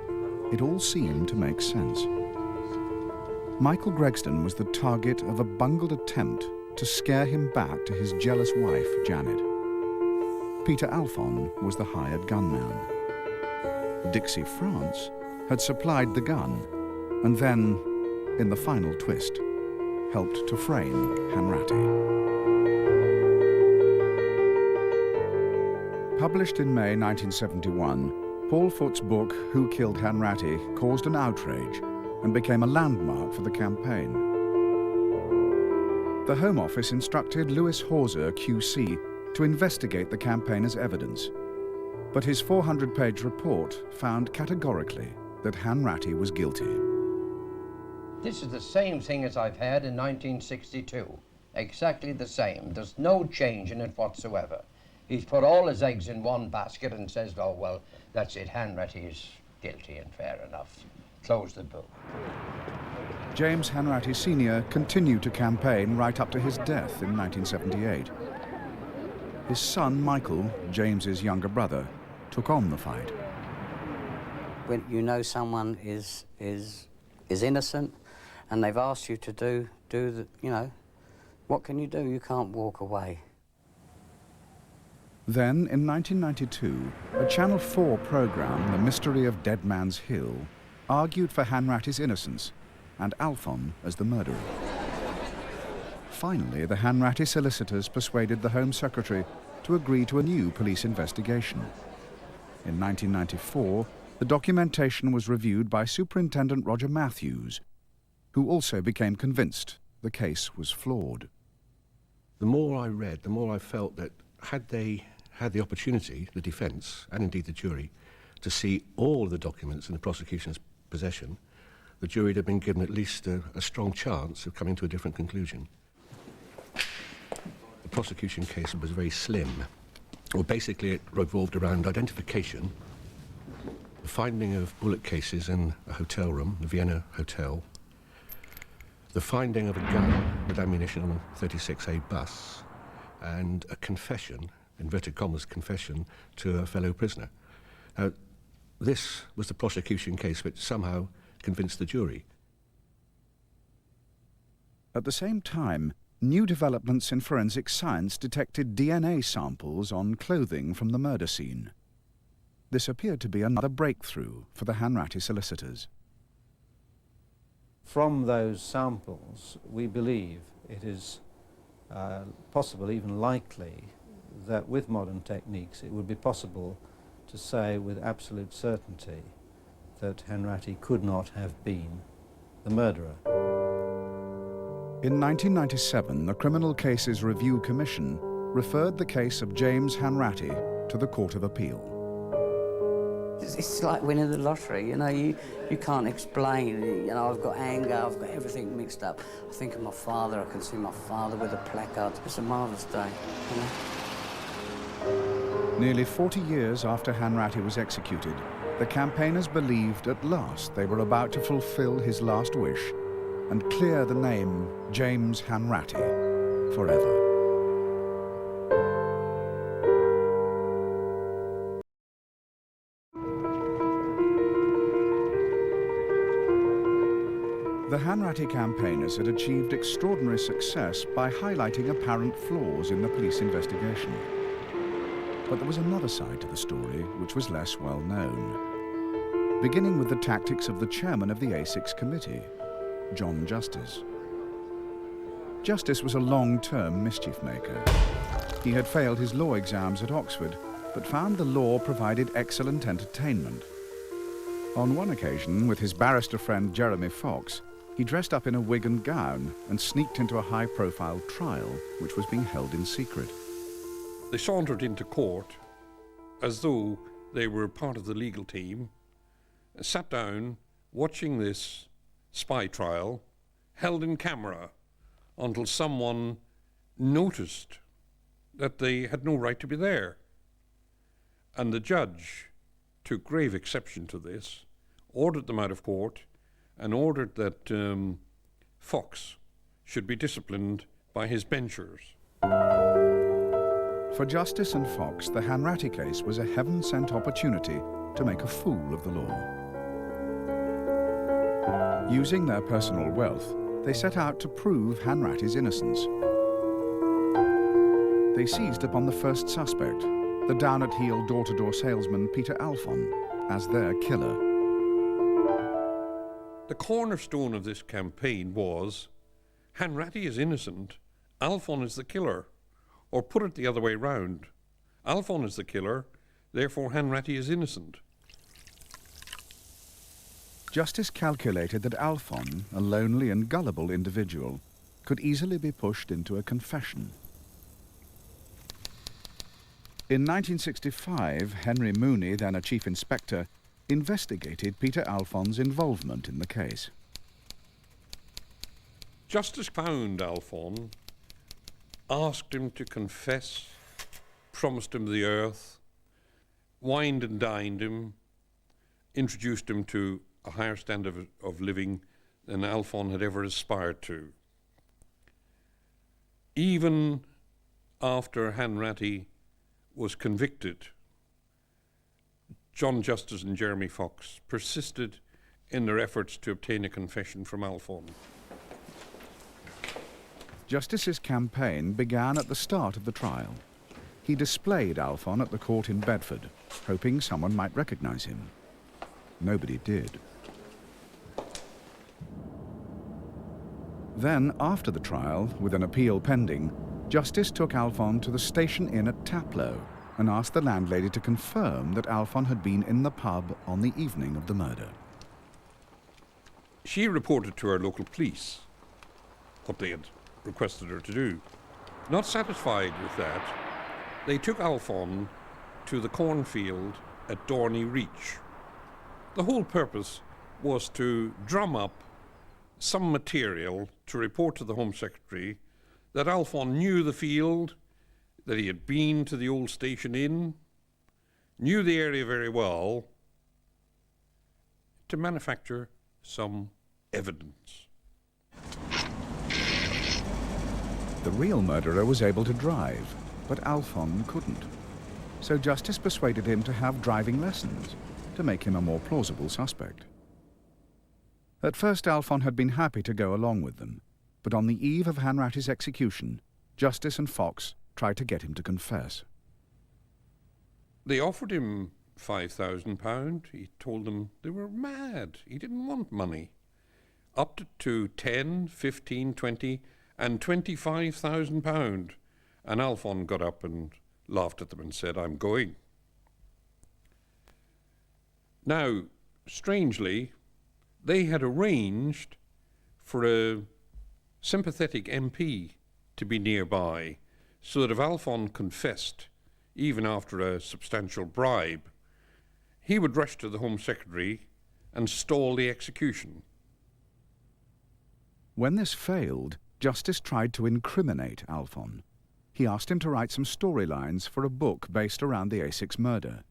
it all seemed to make sense. Michael Gregston was the target of a bungled attempt to scare him back to his jealous wife, Janet. Peter Alphon was the hired gunman. Dixie France had supplied the gun and then, in the final twist, helped to frame Hanratty. Published in May 1971, Paul Foote's book, Who Killed Hanratty, caused an outrage and became a landmark for the campaign. The Home Office instructed Lewis Hawser, QC, to investigate the campaign as evidence, but his 400-page report found categorically that Hanratty was guilty. This is the same thing as I've had in 1962. Exactly the same. There's no change in it whatsoever. He's put all his eggs in one basket and says, oh, well, that's it, Hanratty is guilty and fair enough. Close the book. James Hanratty Sr. continued to campaign right up to his death in 1978. His son, Michael, James's younger brother, took on the fight. When you know someone is innocent and they've asked you to do the, you know, what can you do? You can't walk away. Then, in 1992, a Channel 4 programme, The Mystery of Dead Man's Hill, argued for Hanratty's innocence and Alphon as the murderer. Finally, the Hanratty solicitors persuaded the Home Secretary to agree to a new police investigation. In 1994, the documentation was reviewed by Superintendent Roger Matthews, who also became convinced the case was flawed. The more I read, the more I felt that had they had the opportunity, the defence, and indeed the jury, to see all the documents in the prosecution's possession, the jury would have been given at least a strong chance of coming to a different conclusion. The prosecution case was very slim. Well, basically it revolved around identification, the finding of bullet cases in a hotel room, the Vienna Hotel, the finding of a gun with ammunition on a 36A bus, and a confession, inverted commas confession, to a fellow prisoner. Now, this was the prosecution case which somehow convinced the jury. At the same time, new developments in forensic science detected DNA samples on clothing from the murder scene. This appeared to be another breakthrough for the Hanratty solicitors. From those samples, we believe it is possible, even likely, that with modern techniques it would be possible to say with absolute certainty that Hanratty could not have been the murderer. In 1997, the Criminal Cases Review Commission referred the case of James Hanratty to the Court of Appeal. It's like winning the lottery, you know, you can't explain, you know, I've got anger, I've got everything mixed up. I think of my father, I can see my father with a placard. It's a marvellous day, you know. Nearly 40 years after Hanratty was executed, the campaigners believed at last they were about to fulfill his last wish and clear the name James Hanratty forever. The Hanratty campaigners had achieved extraordinary success by highlighting apparent flaws in the police investigation. But there was another side to the story which was less well known, beginning with the tactics of the chairman of the A6 committee, John Justice. Justice was a long-term mischief maker. He had failed his law exams at Oxford, but found the law provided excellent entertainment. On one occasion, with his barrister friend Jeremy Fox, he dressed up in a wig and gown and sneaked into a high-profile trial, which was being held in secret. They sauntered into court as though they were part of the legal team, sat down watching this spy trial, held in camera, until someone noticed that they had no right to be there. And the judge took grave exception to this, ordered them out of court, and ordered that Fox should be disciplined by his benchers. For Justice and Fox, the Hanratty case was a heaven-sent opportunity to make a fool of the law. Using their personal wealth, they set out to prove Hanratty's innocence. They seized upon the first suspect, the down-at-heel door-to-door salesman Peter Alphon, as their killer. The cornerstone of this campaign was, Hanratty is innocent, Alphon is the killer. Or put it the other way round, Alphon is the killer, therefore Hanratty is innocent. Justice calculated that Alphon, a lonely and gullible individual, could easily be pushed into a confession. In 1965, Henry Mooney, then a chief inspector, investigated Peter Alphon's involvement in the case. Justice found Alphon, asked him to confess, promised him the earth, wined and dined him, introduced him to a higher standard of living than Alphon had ever aspired to. Even after Hanratty was convicted, John Justice and Jeremy Fox persisted in their efforts to obtain a confession from Alphon. Justice's campaign began at the start of the trial. He displayed Alphon at the court in Bedford, hoping someone might recognize him. Nobody did. Then, after the trial, with an appeal pending, Justice took Alphon to the Station Inn at Taplow and asked the landlady to confirm that Alphon had been in the pub on the evening of the murder. She reported to our local police what they had requested her to do. Not satisfied with that, they took Alphon to the cornfield at Dorney Reach. The whole purpose was to drum up some material to report to the Home Secretary that Alphon knew the field, that he had been to the old station inn, knew the area very well, to manufacture some evidence. The real murderer was able to drive, but Alphon couldn't. So Justice persuaded him to have driving lessons to make him a more plausible suspect. At first, Alphon had been happy to go along with them, but on the eve of Hanratty's execution, Justice and Fox tried to get him to confess. They offered him £5,000. He told them they were mad. He didn't want money. Up to 10, 15, 20 and £25,000. And Alphon got up and laughed at them and said, "I'm going." Now, strangely, they had arranged for a sympathetic MP to be nearby, so that if Alphon confessed, even after a substantial bribe, he would rush to the Home Secretary and stall the execution. When this failed, Justice tried to incriminate Alphon. He asked him to write some storylines for a book based around the A6 murder.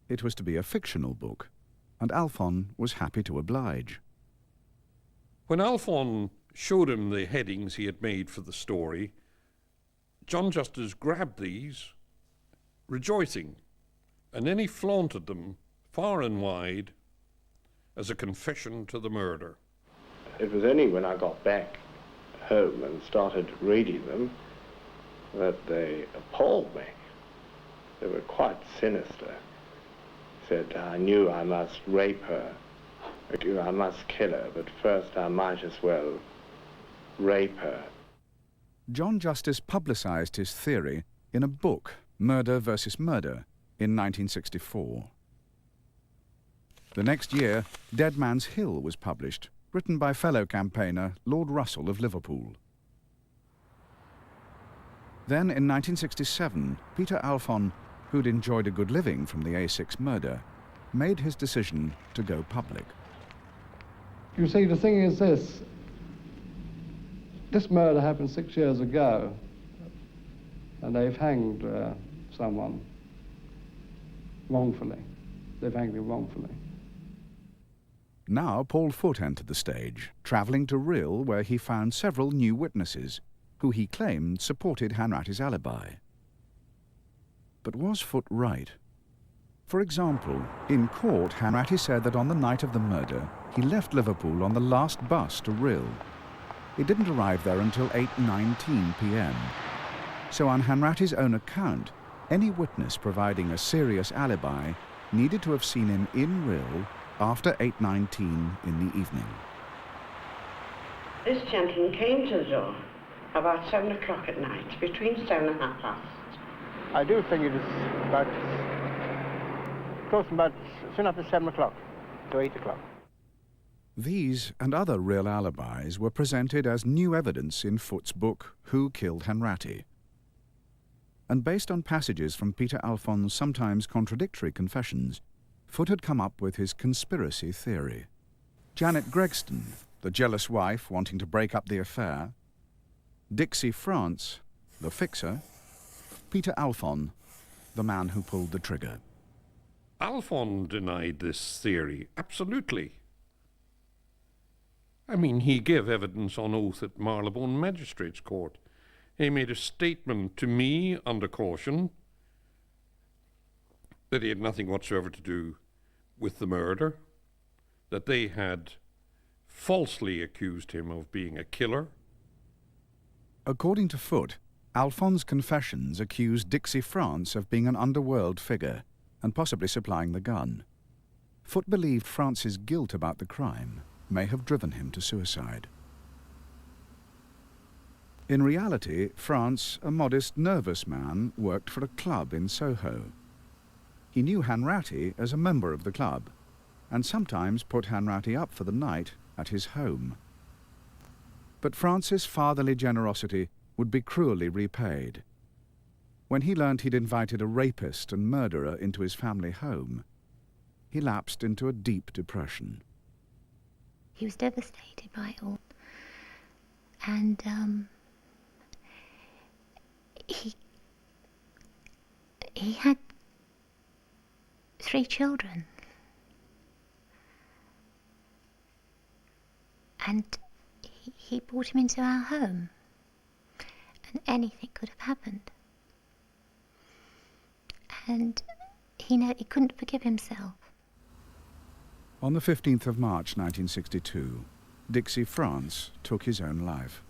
It was to be a fictional book, and Alphon was happy to oblige. When Alphon showed him the headings he had made for the story, John Justice grabbed these, rejoicing, and then he flaunted them far and wide as a confession to the murder. It was only when I got back home and started reading them that they appalled me. They were quite sinister. Said, "I knew I must rape her. I knew I must kill her, but first I might as well rape her." John Justice publicised his theory in a book, Murder vs. Murder, in 1964. The next year, Dead Man's Hill was published, written by fellow campaigner Lord Russell of Liverpool. Then, in 1967, Peter Alphon, who'd enjoyed a good living from the A6 murder, made his decision to go public. You see, the thing is this. This murder happened 6 years ago, and they've hanged someone wrongfully. They've hanged him wrongfully. Now Paul Foote entered the stage, travelling to Rhyl, where he found several new witnesses, who he claimed supported Hanratty's alibi. But was Foote right? For example, in court, Hanratty said that on the night of the murder, he left Liverpool on the last bus to Rhyl. It didn't arrive there until 8:19 p.m. So on Hanratty's own account, any witness providing a serious alibi needed to have seen him in Rhyl after 8:19 in the evening. This gentleman came to the door about 7 o'clock at night, between 7 and 7:30. I do think it is about close about soon after 7 o'clock to 8 o'clock. These and other real alibis were presented as new evidence in Foote's book, Who Killed Hanratty? And based on passages from Peter Alphon's sometimes contradictory confessions, Foote had come up with his conspiracy theory. Janet Gregston, the jealous wife wanting to break up the affair, Dixie France, the fixer, Peter Alphon, the man who pulled the trigger. Alphon denied this theory, absolutely. I mean, he gave evidence on oath at Marylebone Magistrates' Court. He made a statement to me under caution that he had nothing whatsoever to do with the murder, that they had falsely accused him of being a killer. According to Foote, Alphon's confessions accused Dixie France of being an underworld figure and possibly supplying the gun. Foote believed France's guilt about the crime may have driven him to suicide. In reality, France, a modest, nervous man, worked for a club in Soho. He knew Hanratty as a member of the club, and sometimes put Hanratty up for the night at his home. But France's fatherly generosity would be cruelly repaid. When he learned he'd invited a rapist and murderer into his family home, he lapsed into a deep depression. He was devastated by it all. And he had 3 children. And he brought him into our home. And anything could have happened. And he couldn't forgive himself. On the 15th of March 1962, Dixie France took his own life.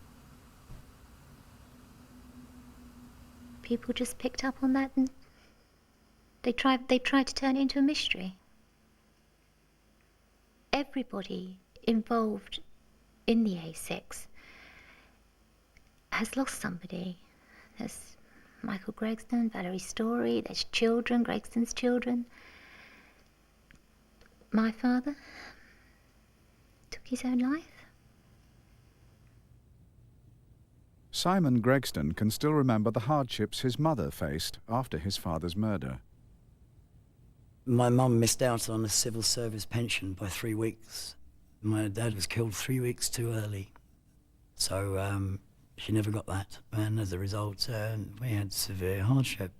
People just picked up on that and they tried to turn it into a mystery. Everybody involved in the A6 has lost somebody. There's Michael Gregston, Valerie Storie, there's children, Gregston's children. My father took his own life. Simon Gregston can still remember the hardships his mother faced after his father's murder. My mum missed out on a civil service pension by 3 weeks. My dad was killed 3 weeks too early. So she never got that. And as a result, we had severe hardship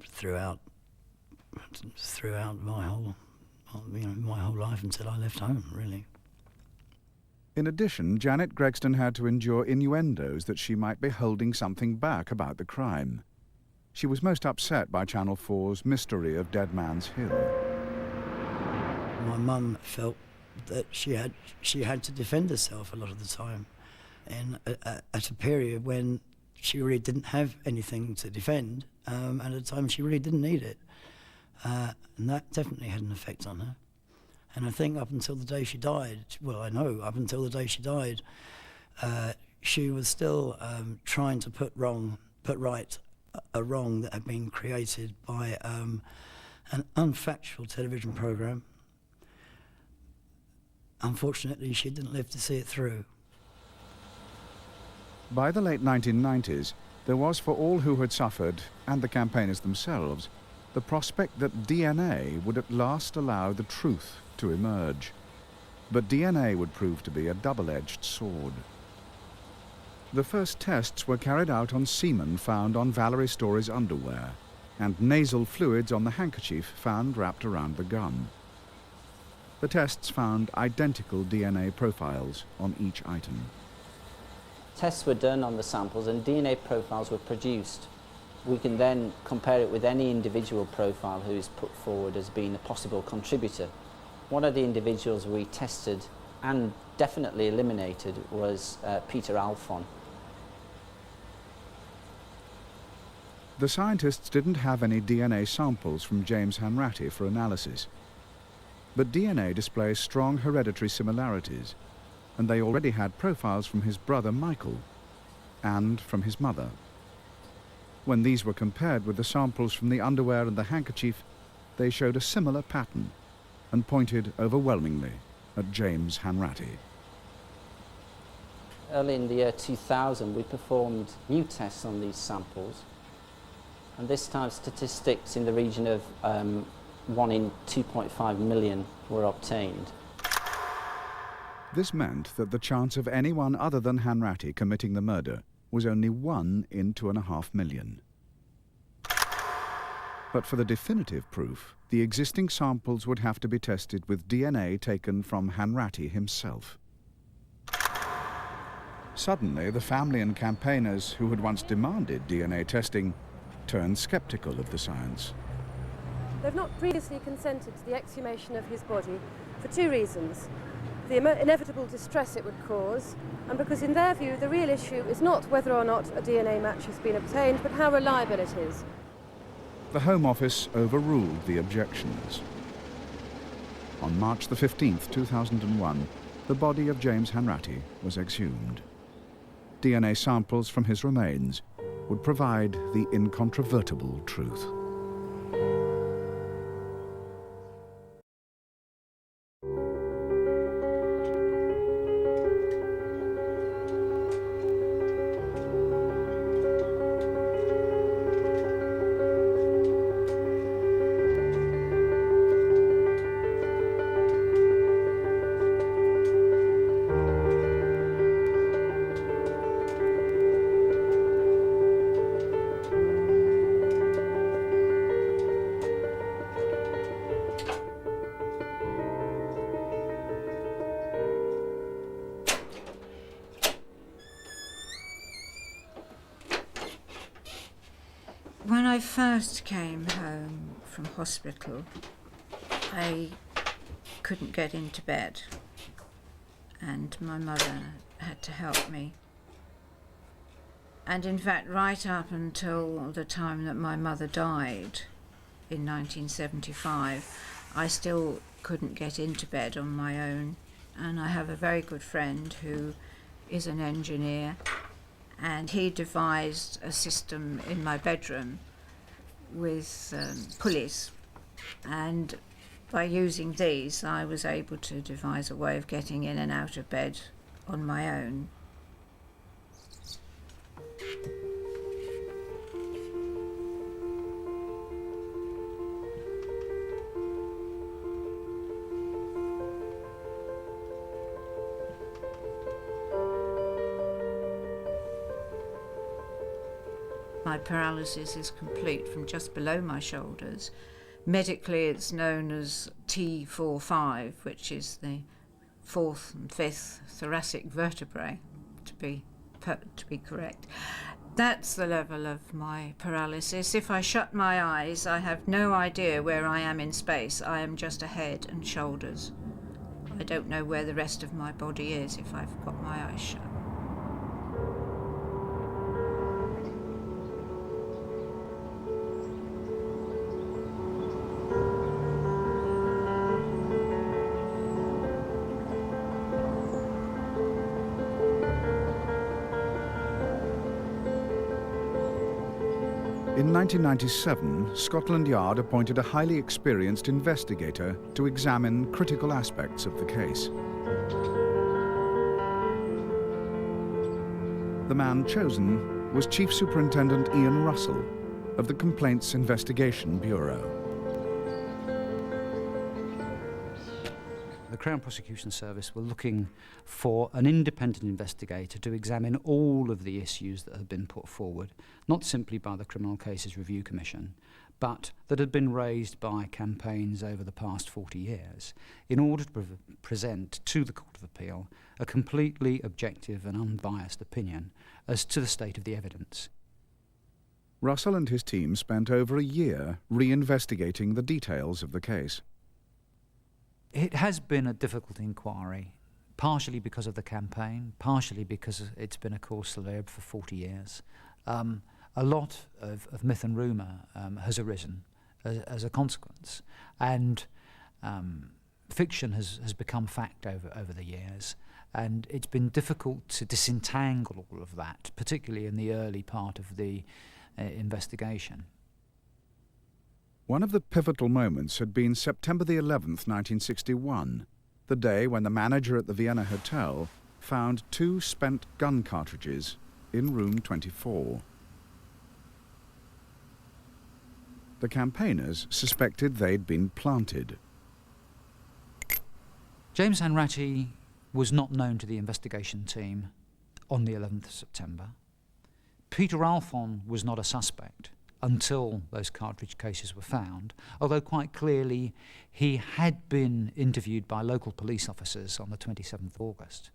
throughout my whole life until I left home, really. In addition, Janet Gregston had to endure innuendos that she might be holding something back about the crime. She was most upset by Channel 4's Mystery of Dead Man's Hill. My mum felt that she had to defend herself a lot of the time, and at a period when she really didn't have anything to defend, and at a time she really didn't need it. And that definitely had an effect on her. And I think up until the day she died, well, I know up until the day she died, she was still trying to put right a wrong that had been created by an unfactual television programme. Unfortunately, she didn't live to see it through. By the late 1990s, there was for all who had suffered, and the campaigners themselves, the prospect that DNA would at last allow the truth to emerge. But DNA would prove to be a double-edged sword. The first tests were carried out on semen found on Valerie Storie's underwear, and nasal fluids on the handkerchief found wrapped around the gun. The tests found identical DNA profiles on each item. Tests were done on the samples and DNA profiles were produced. We can then compare it with any individual profile who is put forward as being a possible contributor. One of the individuals we tested and definitely eliminated was Peter Alphon. The scientists didn't have any DNA samples from James Hanratty for analysis. But DNA displays strong hereditary similarities, and they already had profiles from his brother Michael and from his mother. When these were compared with the samples from the underwear and the handkerchief, they showed a similar pattern and pointed overwhelmingly at James Hanratty. Early in the year 2000, we performed new tests on these samples, and this time statistics in the region of 1 in 2.5 million were obtained. This meant that the chance of anyone other than Hanratty committing the murder was only 1 in 2.5 million. But for the definitive proof, the existing samples would have to be tested with DNA taken from Hanratty himself. Suddenly, the family and campaigners who had once demanded DNA testing turned sceptical of the science. They've not previously consented to the exhumation of his body for 2 reasons. The inevitable distress it would cause, and because in their view the real issue is not whether or not a DNA match has been obtained, but how reliable it is. The Home Office overruled the objections. On March the 15th, 2001, the body of James Hanratty was exhumed. DNA samples from his remains would provide the incontrovertible truth. I first came home from hospital, I couldn't get into bed, and my mother had to help me. And in fact, right up until the time that my mother died in 1975, I still couldn't get into bed on my own. And I have a very good friend who is an engineer, and he devised a system in my bedroom with pulleys, and by using these I was able to devise a way of getting in and out of bed on my own. My paralysis is complete from just below my shoulders. Medically, it's known as T45, which is the 4th and 5th thoracic vertebrae, to be correct. That's the level of my paralysis. If I shut my eyes, I have no idea where I am in space. I am just a head and shoulders. I don't know where the rest of my body is if I've got my eyes shut. In 1997, Scotland Yard appointed a highly experienced investigator to examine critical aspects of the case. The man chosen was Chief Superintendent Ian Russell of the Complaints Investigation Bureau. The Crown Prosecution Service were looking for an independent investigator to examine all of the issues that had been put forward, not simply by the Criminal Cases Review Commission, but that had been raised by campaigns over the past 40 years, in order to present to the Court of Appeal a completely objective and unbiased opinion as to the state of the evidence. Russell and his team spent over a year re-investigating the details of the case. It has been a difficult inquiry, partially because of the campaign, partially because it's been a cause célèbre for 40 years. A lot of myth and rumour has arisen as a consequence, and fiction has become fact over the years, and it's been difficult to disentangle all of that, particularly in the early part of the investigation. One of the pivotal moments had been September the 11th, 1961, the day when the manager at the Vienna Hotel found 2 spent gun cartridges in room 24. The campaigners suspected they'd been planted. James Hanratty was not known to the investigation team on the 11th of September. Peter Alphon was not a suspect until those cartridge cases were found, although quite clearly he had been interviewed by local police officers on the 27th of August.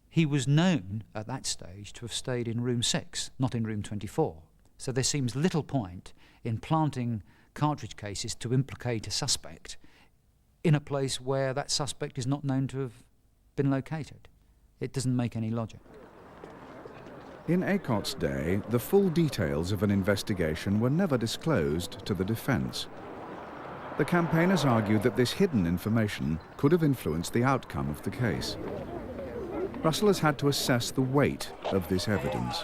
He was known at that stage to have stayed in room 6, not in room 24. So there seems little point in planting cartridge cases to implicate a suspect in a place where that suspect is not known to have been located. It doesn't make any logic. In Aycott's day, the full details of an investigation were never disclosed to the defence. The campaigners argued that this hidden information could have influenced the outcome of the case. Russell has had to assess the weight of this evidence.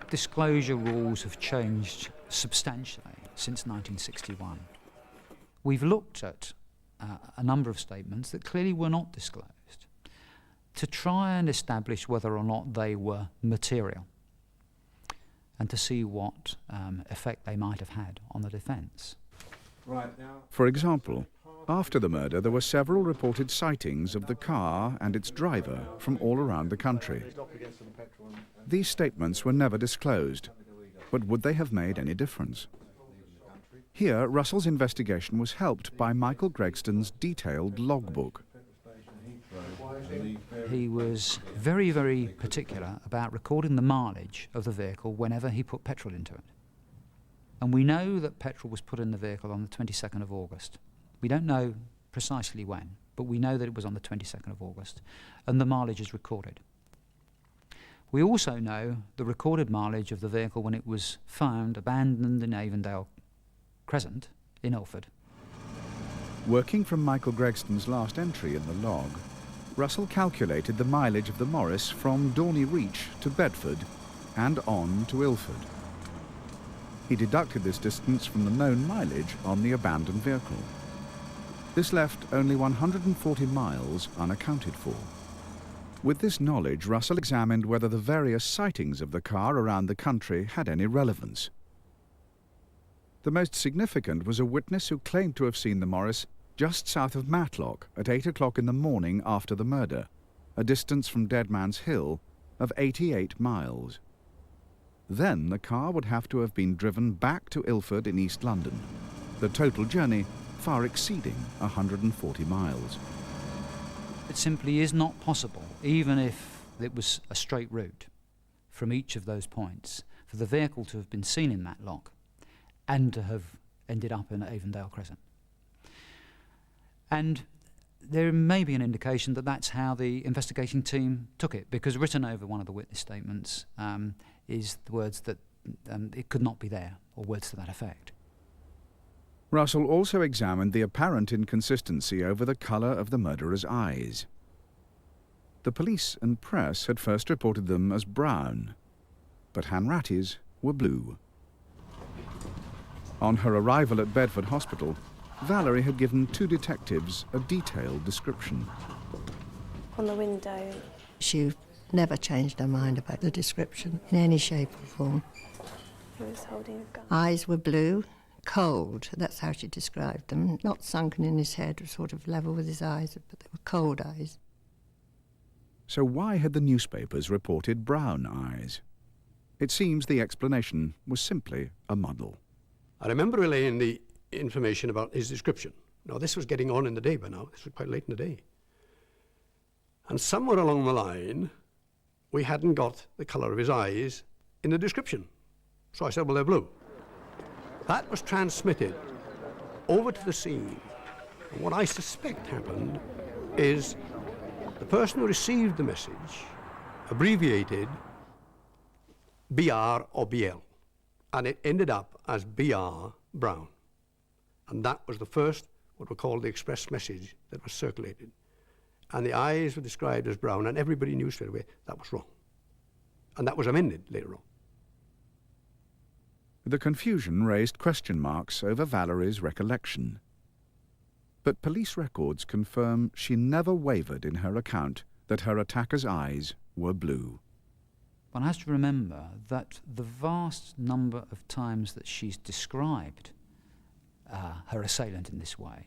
Disclosure rules have changed substantially since 1961. We've looked at a number of statements that clearly were not disclosed to try and establish whether or not they were material and to see what effect they might have had on the defence. For example, after the murder, there were several reported sightings of the car and its driver from all around the country. These statements were never disclosed, but would they have made any difference? Here, Russell's investigation was helped by Michael Gregsten's detailed logbook. He was very, very particular about recording the mileage of the vehicle whenever he put petrol into it. And we know that petrol was put in the vehicle on the 22nd of August. We don't know precisely when, but we know that it was on the 22nd of August, and the mileage is recorded. We also know the recorded mileage of the vehicle when it was found abandoned in Avondale Crescent in Ilford. Working from Michael Gregsten's last entry in the log, Russell calculated the mileage of the Morris from Dorney Reach to Bedford and on to Ilford. He deducted this distance from the known mileage on the abandoned vehicle. This left only 140 miles unaccounted for. With this knowledge, Russell examined whether the various sightings of the car around the country had any relevance. The most significant was a witness who claimed to have seen the Morris just south of Matlock at 8 o'clock in the morning after the murder, a distance from Dead Man's Hill of 88 miles. Then the car would have to have been driven back to Ilford in East London, the total journey far exceeding 140 miles. It simply is not possible, even if it was a straight route from each of those points, for the vehicle to have been seen in Matlock and to have ended up in Avondale Crescent. And there may be an indication that that's how the investigating team took it, because written over one of the witness statements is the words that it could not be there, or words to that effect. Russell also examined the apparent inconsistency over the colour of the murderer's eyes. The police and press had first reported them as brown, but Hanratty's were blue. On her arrival at Bedford Hospital, Valerie had given two detectives a detailed description. On the window. She never changed her mind about the description in any shape or form. He was holding a gun. Eyes were blue, cold, that's how she described them. Not sunken in his head, sort of level with his eyes, but they were cold eyes. So why had the newspapers reported brown eyes? It seems the explanation was simply a muddle. I remember relaying the information about his description. Now, this was getting on in the day by now. This was quite late in the day. And somewhere along the line, we hadn't got the colour of his eyes in the description. So I said, well, they're blue. That was transmitted over to the scene. And what I suspect happened is the person who received the message abbreviated BR or BL, and it ended up as BR Brown. And that was the first, what we call the express message that was circulated. And the eyes were described as brown, and everybody knew straight away that was wrong. And that was amended later on. The confusion raised question marks over Valerie's recollection. But police records confirm she never wavered in her account that her attacker's eyes were blue. One has to remember that the vast number of times that she's described her assailant in this way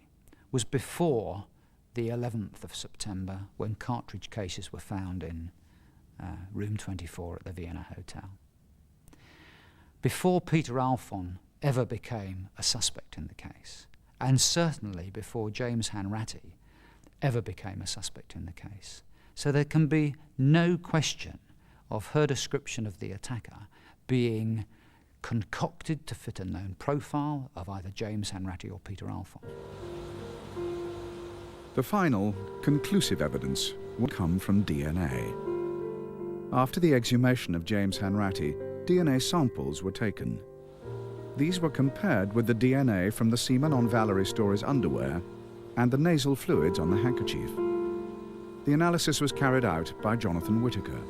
was before the 11th of September, when cartridge cases were found in room 24 at the Vienna Hotel. Before Peter Alphon ever became a suspect in the case, and certainly before James Hanratty ever became a suspect in the case. So there can be no question of her description of the attacker being concocted to fit a known profile of either James Hanratty or Peter Alphon. The final, conclusive evidence would come from DNA. After the exhumation of James Hanratty, DNA samples were taken. These were compared with the DNA from the semen on Valerie Storie's underwear and the nasal fluids on the handkerchief. The analysis was carried out by Jonathan Whittaker.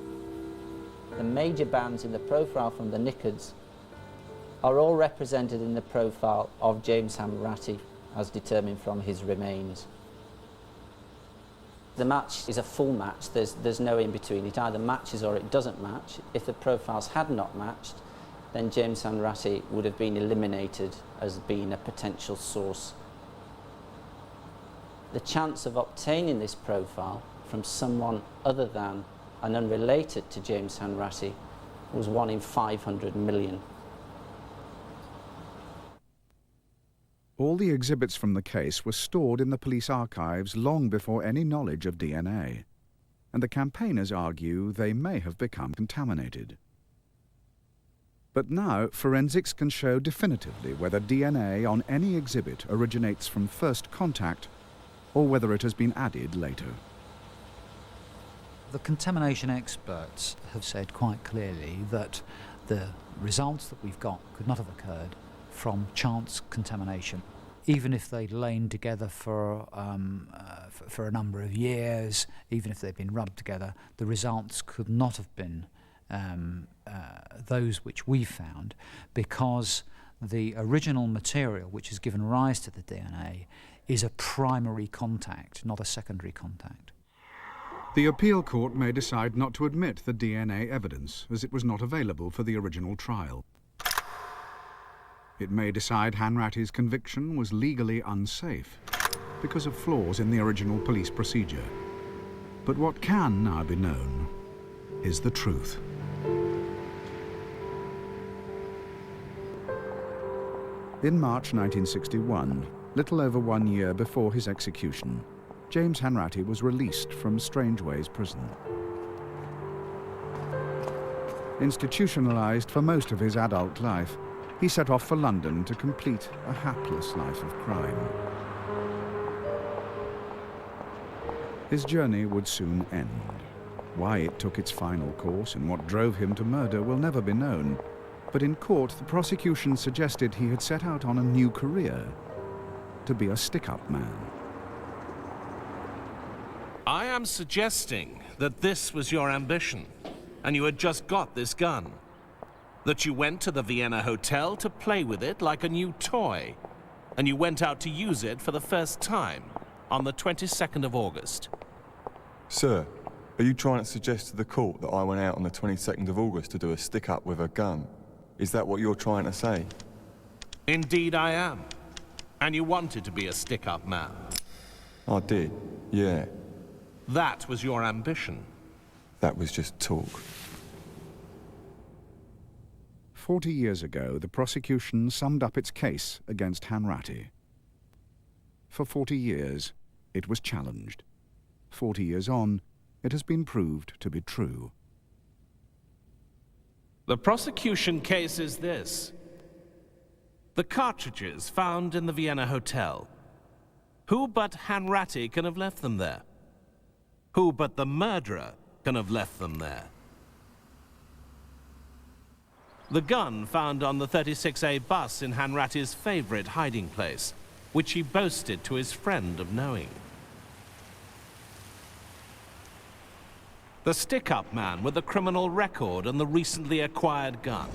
The major bands in the profile from the knickers are all represented in the profile of James Hanratty as determined from his remains. The match is a full match, there's no in between. It either matches or it doesn't match. If the profiles had not matched, then James Hanratty would have been eliminated as being a potential source. The chance of obtaining this profile from someone other than and unrelated to James Hanratty was 1 in 500 million. All the exhibits from the case were stored in the police archives long before any knowledge of DNA, and the campaigners argue they may have become contaminated. But now, forensics can show definitively whether DNA on any exhibit originates from first contact or whether it has been added later. The contamination experts have said quite clearly that the results that we've got could not have occurred from chance contamination. Even if they'd lain together for a number of years, even if they'd been rubbed together, the results could not have been those which we found, because the original material which has given rise to the DNA is a primary contact, not a secondary contact. The appeal court may decide not to admit the DNA evidence, as it was not available for the original trial. It may decide Hanratty's conviction was legally unsafe because of flaws in the original police procedure. But what can now be known is the truth. In March 1961, little over 1 year before his execution, James Hanratty was released from Strangeways prison. Institutionalized for most of his adult life, he set off for London to complete a hapless life of crime. His journey would soon end. Why it took its final course and what drove him to murder will never be known. But in court, the prosecution suggested he had set out on a new career, to be a stick-up man. I am suggesting that this was your ambition, and you had just got this gun. That you went to the Vienna Hotel to play with it like a new toy, and you went out to use it for the first time on the 22nd of August. Sir, are you trying to suggest to the court that I went out on the 22nd of August to do a stick-up with a gun? Is that what you're trying to say? Indeed I am. And you wanted to be a stick-up man. I did, yeah. That was your ambition. That was just talk. 40 years ago, the prosecution summed up its case against Hanratty. For 40 years, it was challenged. 40 years on, it has been proved to be true. The prosecution case is this. The cartridges found in the Vienna Hotel. Who but Hanratty can have left them there? Who but the murderer can have left them there? The gun found on the 36A bus in Hanratty's favorite hiding place, which he boasted to his friend of knowing. The stick-up man with the criminal record and the recently acquired gun.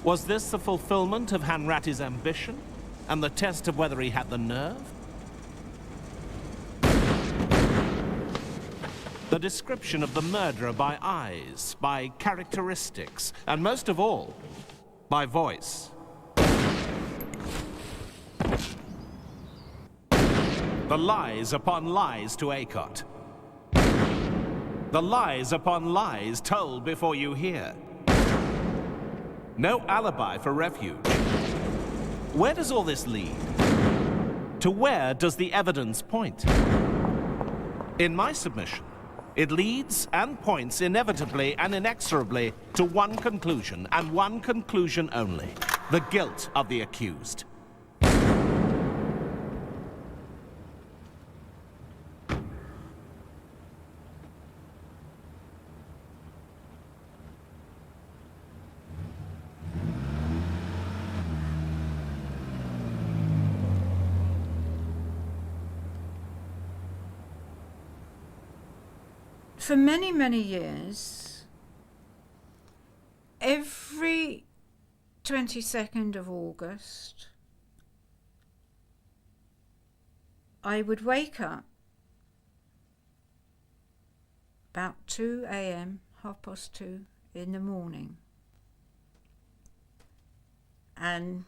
Was this the fulfillment of Hanratty's ambition and the test of whether he had the nerve? The description of the murderer by eyes, by characteristics, and most of all, by voice. The lies upon lies to Acott. The lies upon lies told before you hear. No alibi for refuge. Where does all this lead? To where does the evidence point? In my submission, it leads and points inevitably and inexorably to one conclusion, and one conclusion only: the guilt of the accused. For many, many years, every 22nd of August, I would wake up about 2 a.m., 2:30 in the morning, and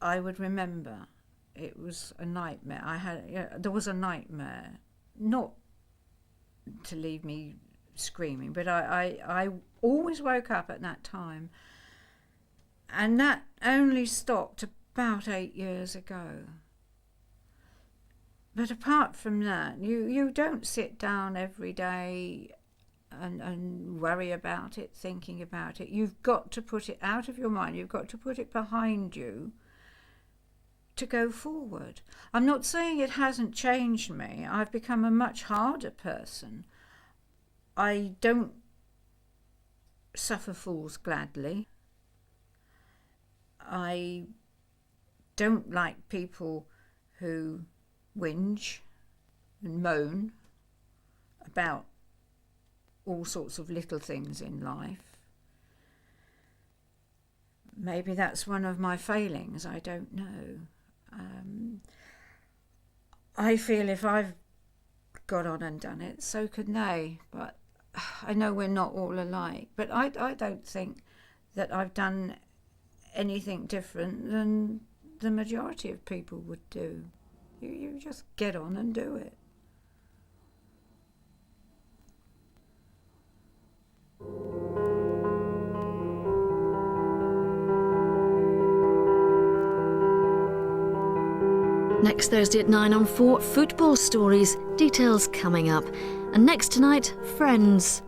I would remember it was a nightmare. There was a nightmare, not to leave me screaming, but I always woke up at that time, and that only stopped about 8 years ago. But apart from that, you don't sit down every day and worry about it, thinking about it. You've got to put it out of your mind. You've got to put it behind you to go forward. I'm not saying it hasn't changed me. I've become a much harder person. I don't suffer fools gladly. I don't like people who whinge and moan about all sorts of little things in life. Maybe that's one of my failings, I don't know. I feel if I've got on and done it, so could they, but I know we're not all alike. But I don't think that I've done anything different than the majority of people would do. You just get on and do it. Next Thursday at 9 on 4, football stories. Details coming up. And next tonight, Friends.